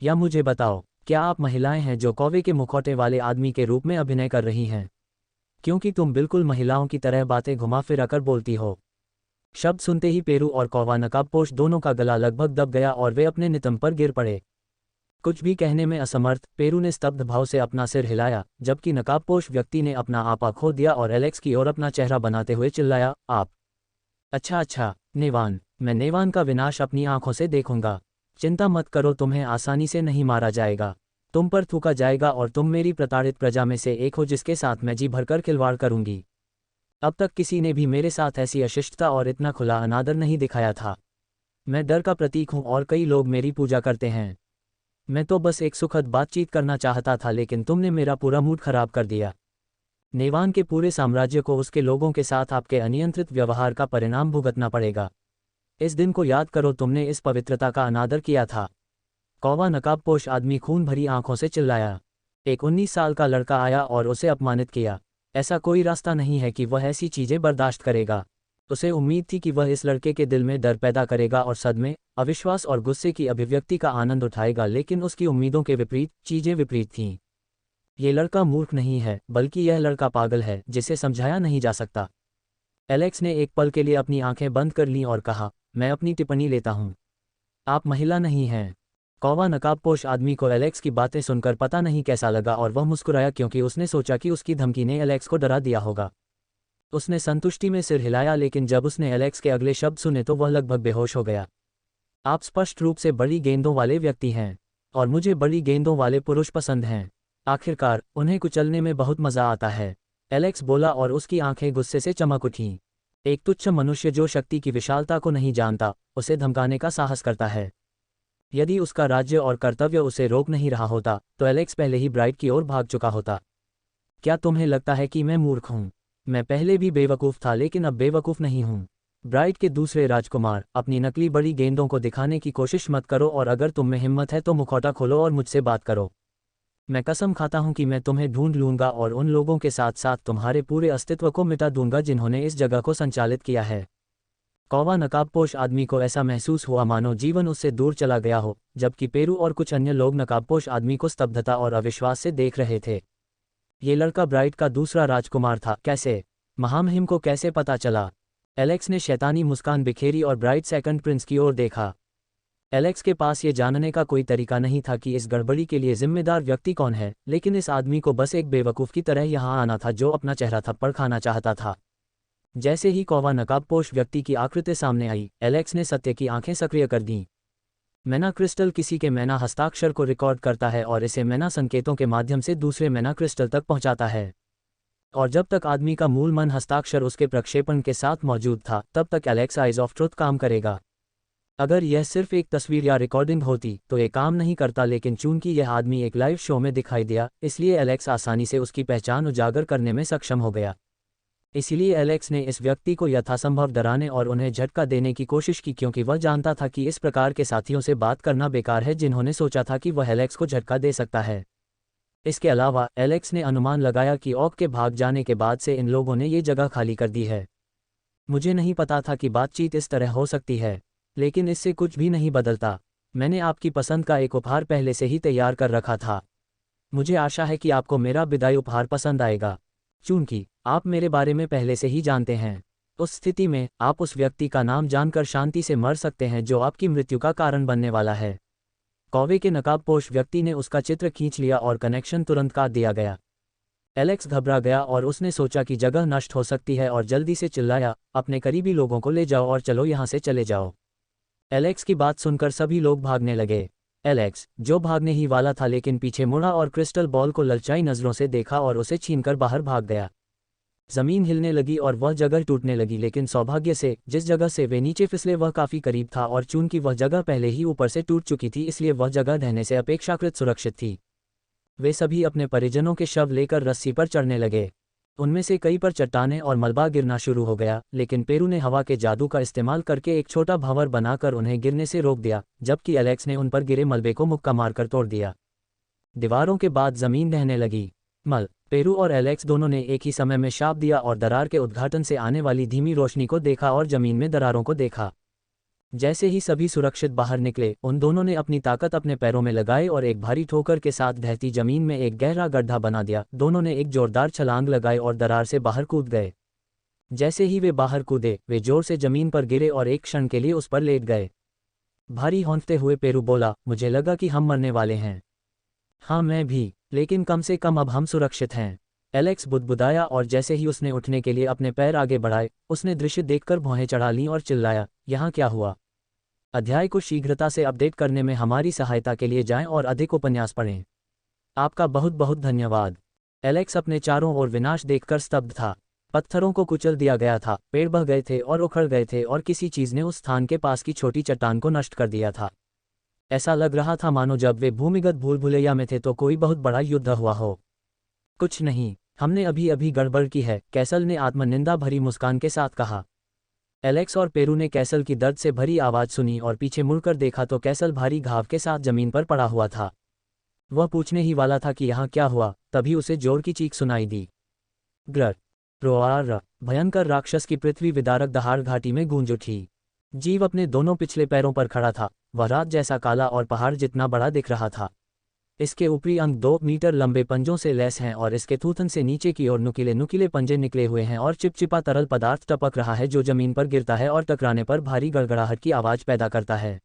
या मुझे बताओ, क्या आप महिलाएं हैं जो कौवे के मुखौटे वाले आदमी के रूप में अभिनय कर रही हैं? क्योंकि तुम बिल्कुल महिलाओं की तरह बातें घुमा फिरा कर बोलती हो। शब्द सुनते ही पेरू और कौवा नकाबपोश दोनों का गला लगभग दब गया और वे अपने नितंब पर गिर पड़े। कुछ भी कहने में असमर्थ, पेरू ने स्तब्ध भाव से अपना सिर हिलाया, जबकि नकाबपोश व्यक्ति ने अपना आपा खो दिया और एलेक्स की ओर अपना चेहरा बनाते हुए चिल्लाया, आप? अच्छा, नेवान। मैं नेवान का विनाश अपनी आंखों से देखूंगा। चिंता मत करो, तुम्हें आसानी से नहीं मारा जाएगा। तुम पर थूका जाएगा और तुम मेरी प्रताड़ित प्रजा में से एक हो जिसके साथ मैं जी भरकर खिलवाड़ करूंगी। अब तक किसी ने भी मेरे साथ ऐसी अशिष्टता और इतना खुला अनादर नहीं दिखाया था। मैं डर का प्रतीक हूं और कई लोग मेरी पूजा करते हैं। मैं तो बस एक सुखद बातचीत करना चाहता था, लेकिन तुमने मेरा पूरा मूड खराब कर दिया। नेवान के पूरे साम्राज्य को उसके लोगों के साथ आपके अनियंत्रित व्यवहार का परिणाम भुगतना पड़ेगा। इस दिन को याद करो, तुमने इस पवित्रता का अनादर किया था। कौवा नकाबपोश आदमी खून भरी आंखों से चिल्लाया। एक 19 साल का लड़का आया और उसे अपमानित किया। ऐसा कोई रास्ता नहीं है कि वह ऐसी चीज़ें बर्दाश्त करेगा। उसे उम्मीद थी कि वह इस लड़के के दिल में डर पैदा करेगा और सदमे, अविश्वास और गुस्से की अभिव्यक्ति का आनंद उठाएगा, लेकिन उसकी उम्मीदों के विपरीत चीज़ें विपरीत थीं। ये लड़का मूर्ख नहीं है, बल्कि यह लड़का पागल है जिसे समझाया नहीं जा सकता। एलेक्स ने एक पल के लिए अपनी आंखें बंद कर लीं और कहा, मैं अपनी टिप्पणी लेता हूँ। आप महिला नहीं हैं। कौवा नकाबपोश आदमी को एलेक्स की बातें सुनकर पता नहीं कैसा लगा और वह मुस्कुराया क्योंकि उसने सोचा कि उसकी धमकी ने एलेक्स को डरा दिया होगा। उसने संतुष्टि में सिर हिलाया, लेकिन जब उसने एलेक्स के अगले शब्द सुने तो वह लगभग बेहोश हो गया। आप स्पष्ट रूप से बड़ी गेंदों वाले व्यक्ति हैं, और मुझे बड़ी गेंदों वाले पुरुष पसंद हैं। आखिरकार उन्हें कुचलने में बहुत मज़ा आता है, एलेक्स बोला और उसकी आंखें गुस्से से चमक उठीं। एक तुच्छ मनुष्य जो शक्ति की विशालता को नहीं जानता, उसे धमकाने का साहस करता है। यदि उसका राज्य और कर्तव्य उसे रोक नहीं रहा होता तो एलेक्स पहले ही ब्राइट की ओर भाग चुका होता। क्या तुम्हें लगता है कि मैं मूर्ख हूँ? मैं पहले भी बेवकूफ़ था, लेकिन अब बेवकूफ़ नहीं हूँ। ब्राइट के दूसरे राजकुमार, अपनी नकली बड़ी गेंदों को दिखाने की कोशिश मत करो, और अगर तुम में हिम्मत है तो मुखौटा खोलो और मुझसे बात करो। मैं कसम खाता हूँ कि मैं तुम्हें ढूंढ लूँगा और उन लोगों के साथ साथ तुम्हारे पूरे अस्तित्व को मिटा दूंगा जिन्होंने इस जगह को संचालित किया है। कौवा नकाबपोश आदमी को ऐसा महसूस हुआ मानो जीवन उससे दूर चला गया हो, जबकि पेरू और कुछ अन्य लोग नकाबपोश आदमी को स्तब्धता और अविश्वास से देख रहे थे। ये लड़का ब्राइट का दूसरा राजकुमार था। कैसे? महामहिम को कैसे पता चला? एलेक्स ने शैतानी मुस्कान बिखेरी और ब्राइट सेकंड प्रिंस की ओर देखा। एलेक्स के पास ये जानने का कोई तरीका नहीं था कि इस गड़बड़ी के लिए जिम्मेदार व्यक्ति कौन है, लेकिन इस आदमी को बस एक बेवकूफ़ की तरह यहाँ आना था जो अपना चेहरा थप्पड़ खाना चाहता था। जैसे ही कौवा नकाबपोश व्यक्ति की आकृति सामने आई, एलेक्स ने सत्य की आंखें सक्रिय कर दीं। मैना क्रिस्टल किसी के मैना हस्ताक्षर को रिकॉर्ड करता है और इसे मैना संकेतों के माध्यम से दूसरे मैना क्रिस्टल तक पहुंचाता है। और जब तक आदमी का मूल मन हस्ताक्षर उसके प्रक्षेपण के साथ मौजूद था, तब तक एलेक्स आइज ऑफ ट्रुथ काम करेगा। अगर यह सिर्फ एक तस्वीर या रिकॉर्डिंग होती तो ये काम नहीं करता, लेकिन चूंकि यह आदमी एक लाइव शो में दिखाई दिया, इसलिए एलेक्स आसानी से उसकी पहचान उजागर करने में सक्षम हो गया। इसलिए एलेक्स ने इस व्यक्ति को यथासंभव डराने और उन्हें झटका देने की कोशिश की, क्योंकि वह जानता था कि इस प्रकार के साथियों से बात करना बेकार है जिन्होंने सोचा था कि वह एलेक्स को झटका दे सकता है। इसके अलावा एलेक्स ने अनुमान लगाया कि ऑक के भाग जाने के बाद से इन लोगों ने ये जगह खाली कर दी है। मुझे नहीं पता था कि बातचीत इस तरह हो सकती है, लेकिन इससे कुछ भी नहीं बदलता। मैंने आपकी पसंद का एक उपहार पहले से ही तैयार कर रखा था। मुझे आशा है कि आपको मेरा विदाई उपहार पसंद आएगा। चूंकि आप मेरे बारे में पहले से ही जानते हैं, उस स्थिति में आप उस व्यक्ति का नाम जानकर शांति से मर सकते हैं जो आपकी मृत्यु का कारण बनने वाला है। कौवे के नकाबपोश व्यक्ति ने उसका चित्र खींच लिया और कनेक्शन तुरंत काट दिया गया। एलेक्स घबरा गया और उसने सोचा कि जगह नष्ट हो सकती है और जल्दी से चिल्लाया, अपने करीबी लोगों को ले जाओ और चलो यहाँ से चले जाओ। एलेक्स की बात सुनकर सभी लोग भागने लगे। एलेक्स, जो भागने ही वाला था, लेकिन पीछे मुड़ा और क्रिस्टल बॉल को ललचाई नज़रों से देखा और उसे छीनकर बाहर भाग गया। जमीन हिलने लगी और वह जगह टूटने लगी, लेकिन सौभाग्य से जिस जगह से वे नीचे फिसले वह काफ़ी करीब था और चूंकि वह जगह पहले ही ऊपर से टूट चुकी थी, इसलिए वह जगह ढहने से अपेक्षाकृत सुरक्षित थी। वे सभी अपने परिजनों के शव लेकर रस्सी पर चढ़ने लगे। उनमें से कई पर चट्टानें और मलबा गिरना शुरू हो गया, लेकिन पेरू ने हवा के जादू का इस्तेमाल करके एक छोटा भंवर बनाकर उन्हें गिरने से रोक दिया, जबकि एलेक्स ने उन पर गिरे मलबे को मुक्का मारकर तोड़ दिया। दीवारों के बाद जमीन ढहने लगी। पेरू और एलेक्स दोनों ने एक ही समय में शाप दिया और दरार के उद्घाटन से आने वाली धीमी रोशनी को देखा और जमीन में दरारों को देखा। जैसे ही सभी सुरक्षित बाहर निकले, उन दोनों ने अपनी ताकत अपने पैरों में लगाई और एक भारी ठोकर के साथ ढहती जमीन में एक गहरा गड्ढा बना दिया। दोनों ने एक जोरदार छलांग लगाई और दरार से बाहर कूद गए। जैसे ही वे बाहर कूदे, वे जोर से जमीन पर गिरे और एक क्षण के लिए उस पर लेट गए। भारी हौंकते हुए पेरू बोला, मुझे लगा कि हम मरने वाले हैं। हाँ, मैं भी, लेकिन कम से कम अब हम सुरक्षित हैं। एलेक्स बुदबुदाया और जैसे ही उसने उठने के लिए अपने पैर आगे बढ़ाए, उसने दृश्य देखकर भौहें चढ़ा लीं और चिल्लाया, यहाँ क्या हुआ? अध्याय को शीघ्रता से अपडेट करने में हमारी सहायता के लिए जाएं और अधिक उपन्यास पढ़ें। आपका बहुत बहुत धन्यवाद। एलेक्स अपने चारों ओर विनाश देखकर स्तब्ध था। पत्थरों को कुचल दिया गया था, पेड़ बह गए थे और उखड़ गए थे और किसी चीज़ ने उस स्थान के पास की छोटी चट्टान को नष्ट कर दिया था। ऐसा लग रहा था मानो जब वे भूमिगत भूल भुलैया में थे तो कोई बहुत बड़ा युद्ध हुआ हो। कुछ नहीं, हमने अभी अभी गड़बड़ की है, कैसल ने आत्मनिंदा भरी मुस्कान के साथ कहा। एलेक्स और पेरू ने कैसल की दर्द से भरी आवाज़ सुनी और पीछे मुड़कर देखा तो कैसल भारी घाव के साथ जमीन पर पड़ा हुआ था। वह पूछने ही वाला था कि यहाँ क्या हुआ, तभी उसे जोर की चीख सुनाई दी। ग्रर रोआर, भयंकर राक्षस की पृथ्वी विदारक दहाड़ घाटी में गूंज उठी। जीव अपने दोनों पिछले पैरों पर खड़ा था। वह रात जैसा काला और पहाड़ जितना बड़ा दिख रहा था। इसके ऊपरी अंग 2 मीटर लंबे पंजों से लैस हैं और इसके थूथन से नीचे की ओर नुकीले नुकीले पंजे निकले हुए हैं और चिपचिपा तरल पदार्थ टपक रहा है जो जमीन पर गिरता है और टकराने पर भारी गड़गड़ाहट की आवाज़ पैदा करता है।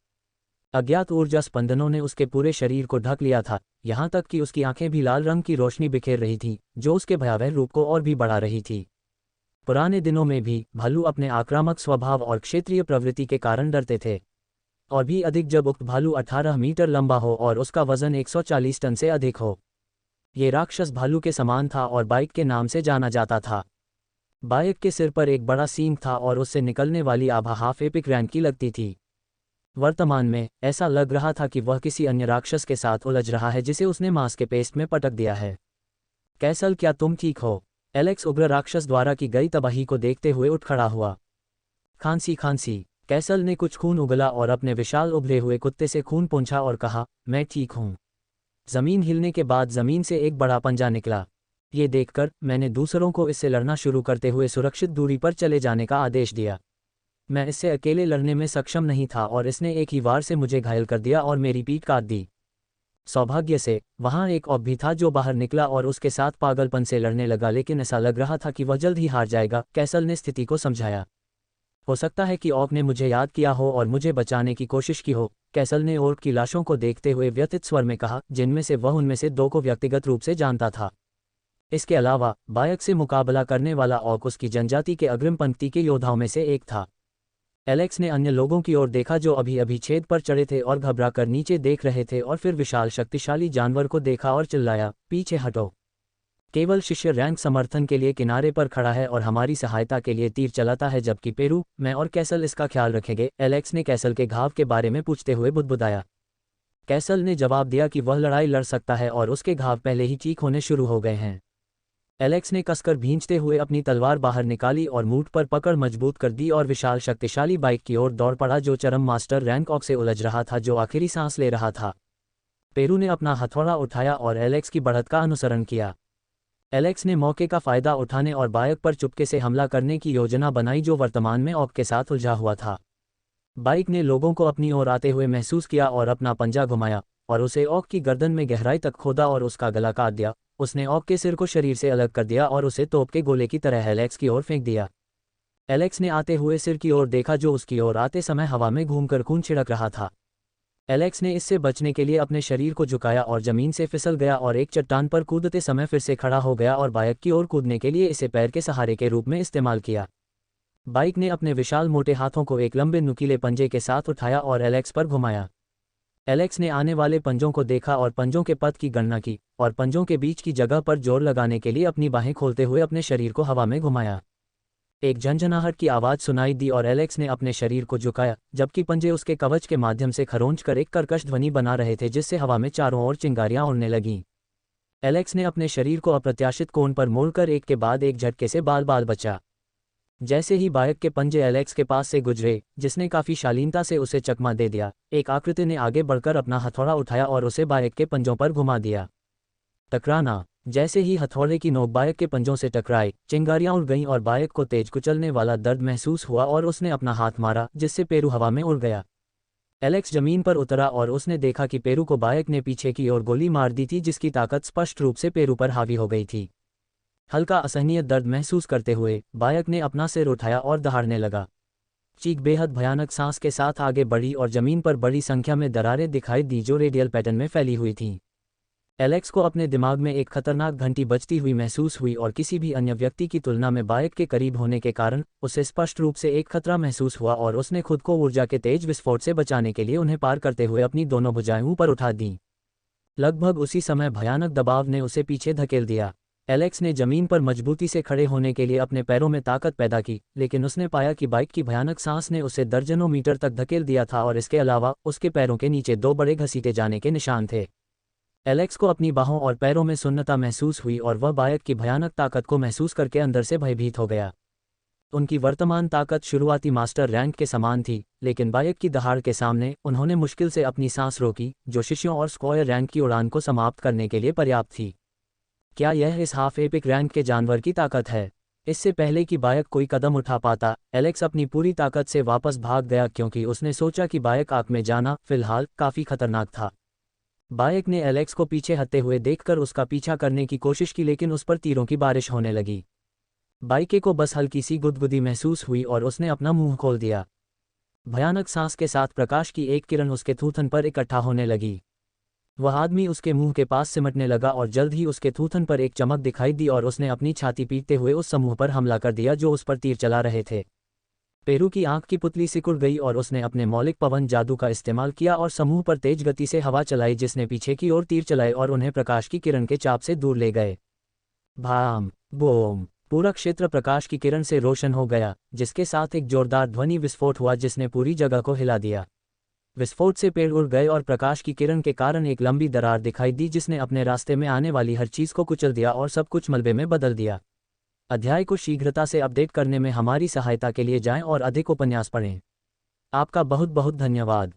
अज्ञात ऊर्जा स्पंदनों ने उसके पूरे शरीर को ढक लिया था, यहाँ तक कि उसकी आंखें भी लाल रंग की रोशनी बिखेर रही थीं, जो उसके भयावह रूप को और भी बढ़ा रही थी। पुराने दिनों में भी भालू अपने आक्रामक स्वभाव और क्षेत्रीय प्रवृत्ति के कारण डरते थे, और भी अधिक जब उक्त भालू 18 मीटर लंबा हो और उसका वजन 140 टन से अधिक हो। ये राक्षस भालू के समान था और बाइक के नाम से जाना जाता था। बाइक के सिर पर एक बड़ा सींग था और उससे निकलने वाली आभा हाफ एपिक रैंक की लगती थी। वर्तमान में ऐसा लग रहा था कि वह किसी अन्य राक्षस के साथ उलझ रहा है जिसे उसने मांस के पेस्ट में पटक दिया है। कैसल, क्या तुम ठीक हो? एलेक्स उग्र राक्षस द्वारा की गई तबाही को देखते हुए उठ खड़ा हुआ। खांसी खांसी। कैसल ने कुछ खून उगला और अपने विशाल उभरे हुए कुत्ते से खून पोंछा और कहा, मैं ठीक हूँ। जमीन हिलने के बाद जमीन से एक बड़ा पंजा निकला। ये देखकर मैंने दूसरों को इससे लड़ना शुरू करते हुए सुरक्षित दूरी पर चले जाने का आदेश दिया। मैं इससे अकेले लड़ने में सक्षम नहीं था और इसने एक ही वार से मुझे घायल कर दिया और मेरी पीठ काट दी। सौभाग्य से वहाँ एक ऑक भी था जो बाहर निकला और उसके साथ पागलपन से लड़ने लगा, लेकिन ऐसा लग रहा था कि वह जल्द ही हार जाएगा। कैसल ने स्थिति को समझाया। हो सकता है कि ऑक ने मुझे याद किया हो और मुझे बचाने की कोशिश की हो, कैसल ने ऑर्क की लाशों को देखते हुए व्यथित स्वर में कहा, जिनमें से वह उनमें से 2 को व्यक्तिगत रूप से जानता था। इसके अलावा बायक से मुकाबला करने वाला ऑक उसकी जनजाति के अग्रिम पंक्ति के योद्धाओं में से एक था। एलेक्स ने अन्य लोगों की ओर देखा जो अभी अभी छेद पर चढ़े थे और घबराकर नीचे देख रहे थे, और फिर विशाल शक्तिशाली जानवर को देखा और चिल्लाया, पीछे हटो। केवल शिष्य रैंक समर्थन के लिए किनारे पर खड़ा है और हमारी सहायता के लिए तीर चलाता है, जबकि पेरू, मैं और कैसल इसका ख्याल रखेंगे। एलेक्स ने कैसल के घाव के बारे में पूछते हुए बुदबुदाया। कैसल ने जवाब दिया कि वह लड़ाई लड़ सकता है और उसके घाव पहले ही चीख होने शुरू हो गए हैं। एलेक्स ने कसकर भींचते हुए अपनी तलवार बाहर निकाली और मूठ पर पकड़ मजबूत कर दी और विशाल शक्तिशाली बाइक की ओर दौड़ पड़ा जो चरम मास्टर रैंक ऑक से उलझ रहा था, जो आखिरी सांस ले रहा था। पेरू ने अपना हथौड़ा उठाया और एलेक्स की बढ़त का अनुसरण किया। एलेक्स ने मौके का फायदा उठाने और बाइक पर चुपके से हमला करने की योजना बनाई, जो वर्तमान में ऑक के साथ उलझा हुआ था। बाइक ने लोगों को अपनी ओर आते हुए महसूस किया और अपना पंजा घुमाया और उसे ऑक की गर्दन में गहराई तक खोदा और उसका गला काट दिया। उसने ऑक के सिर को शरीर से अलग कर दिया और उसे तोप के गोले की तरह एलेक्स की ओर फेंक दिया। एलेक्स ने आते हुए सिर की ओर देखा जो उसकी ओर आते समय हवा में घूमकर खून छिड़क रहा था। एलेक्स ने इससे बचने के लिए अपने शरीर को झुकाया और जमीन से फिसल गया और एक चट्टान पर कूदते समय फिर से खड़ा हो गया और बाइक की ओर कूदने के लिए इसे पैर के सहारे के रूप में इस्तेमाल किया। बाइक ने अपने विशाल मोटे हाथों को एक लंबे नुकीले पंजे के साथ उठाया और एलेक्स पर घुमाया। एलेक्स ने आने वाले पंजों को देखा और पंजों के पथ की गणना की और पंजों के बीच की जगह पर जोर लगाने के लिए अपनी बाहें खोलते हुए अपने शरीर को हवा में घुमाया। एक झंझनाहट की आवाज़ सुनाई दी और एलेक्स ने अपने शरीर को झुकाया, जबकि पंजे उसके कवच के माध्यम से खरोंच कर एक कर्कश ध्वनि बना रहे थे जिससे हवा में चारों ओर चिंगारियां उड़ने लगीं। एलेक्स ने अपने शरीर को अप्रत्याशित कोण पर मोड़कर एक के बाद एक झटके से बाल बाल बचा। जैसे ही बाइक के पंजे एलेक्स के पास से गुजरे, जिसने काफ़ी शालीनता से उसे चकमा दे दिया, एक आकृति ने आगे बढ़कर अपना हथौड़ा उठाया और उसे बाइक के पंजों पर घुमा दिया। टकराना। जैसे ही हथौड़े की नोक बाइक के पंजों से टकराई, चिंगारियां उड़ गईं और बाइक को तेज कुचलने वाला दर्द महसूस हुआ और उसने अपना हाथ मारा, जिससे पेरू हवा में उड़ गया। एलेक्स जमीन पर उतरा और उसने देखा कि पेरू को बाइक ने पीछे की ओर गोली मार दी थी, जिसकी ताकत स्पष्ट रूप से पेरू पर हावी हो गई थी। हल्का असहनीय दर्द महसूस करते हुए बाइक ने अपना सिर उठाया और दहाड़ने लगा। चीख बेहद भयानक सांस के साथ आगे बढ़ी और जमीन पर बड़ी संख्या में दरारें दिखाई दी जो रेडियल पैटर्न में फैली हुई थीं। एलेक्स को अपने दिमाग में एक खतरनाक घंटी बजती हुई महसूस हुई और किसी भी अन्य व्यक्ति की तुलना में बाइक के करीब होने के कारण उसे स्पष्ट रूप से एक खतरा महसूस हुआ और उसने खुद को ऊर्जा के तेज विस्फोट से बचाने के लिए उन्हें पार करते हुए अपनी दोनों भुजाएं ऊपर उठा दीं। लगभग उसी समय भयानक दबाव ने उसे पीछे धकेल दिया। एलेक्स ने जमीन पर मजबूती से खड़े होने के लिए अपने पैरों में ताकत पैदा की, लेकिन उसने पाया कि बाइक की भयानक सांस ने उसे दर्जनों मीटर तक धकेल दिया था और इसके अलावा उसके पैरों के नीचे 2 बड़े घसीटे जाने के निशान थे। एलेक्स को अपनी बाहों और पैरों में सुन्नता महसूस हुई और वह बाइक की भयानक ताकत को महसूस करके अंदर से भयभीत हो गया। उनकी वर्तमान ताकत शुरुआती मास्टर रैंक के समान थी, लेकिन बाइक की दहाड़ के सामने उन्होंने मुश्किल से अपनी सांस रोकी, जो शिष्यों और स्क्वायर रैंक की उड़ान को समाप्त करने के लिए पर्याप्त थी। क्या यह इस हाफ एपिक रैंक के जानवर की ताकत है? इससे पहले कि बाइक कोई कदम उठा पाता, एलेक्स अपनी पूरी ताकत से वापस भाग गया क्योंकि उसने सोचा कि बाइक आग में जाना फिलहाल काफ़ी खतरनाक था। बाइक ने एलेक्स को पीछे हटते हुए देखकर उसका पीछा करने की कोशिश की, लेकिन उस पर तीरों की बारिश होने लगी। बाइके को बस हल्की सी गुदगुदी महसूस हुई और उसने अपना मुंह खोल दिया। भयानक सांस के साथ प्रकाश की एक किरण उसके थूथन पर इकट्ठा होने लगी। वह आदमी उसके मुंह के पास सिमटने लगा और जल्द ही उसके थूथन पर एक चमक दिखाई दी और उसने अपनी छाती पीटते हुए उस समूह पर हमला कर दिया जो उस पर तीर चला रहे थे। पेरू की आंख की पुतली सिकुड़ गई और उसने अपने मौलिक पवन जादू का इस्तेमाल किया और समूह पर तेज गति से हवा चलाई, जिसने पीछे की ओर तीर चलाए और उन्हें प्रकाश की किरण के चाप से दूर ले गए। भाम बूम! पूरा क्षेत्र प्रकाश की किरण से रोशन हो गया, जिसके साथ एक जोरदार ध्वनि विस्फोट हुआ जिसने पूरी जगह को हिला दिया। विस्फोट से पेड़ उड़ गए और प्रकाश की किरण के कारण एक लंबी दरार दिखाई दी जिसने अपने रास्ते में आने वाली हर चीज़ को कुचल दिया और सब कुछ मलबे में बदल दिया। अध्याय को शीघ्रता से अपडेट करने में हमारी सहायता के लिए जाएं और अधिक उपन्यास पढ़ें। आपका बहुत बहुत धन्यवाद।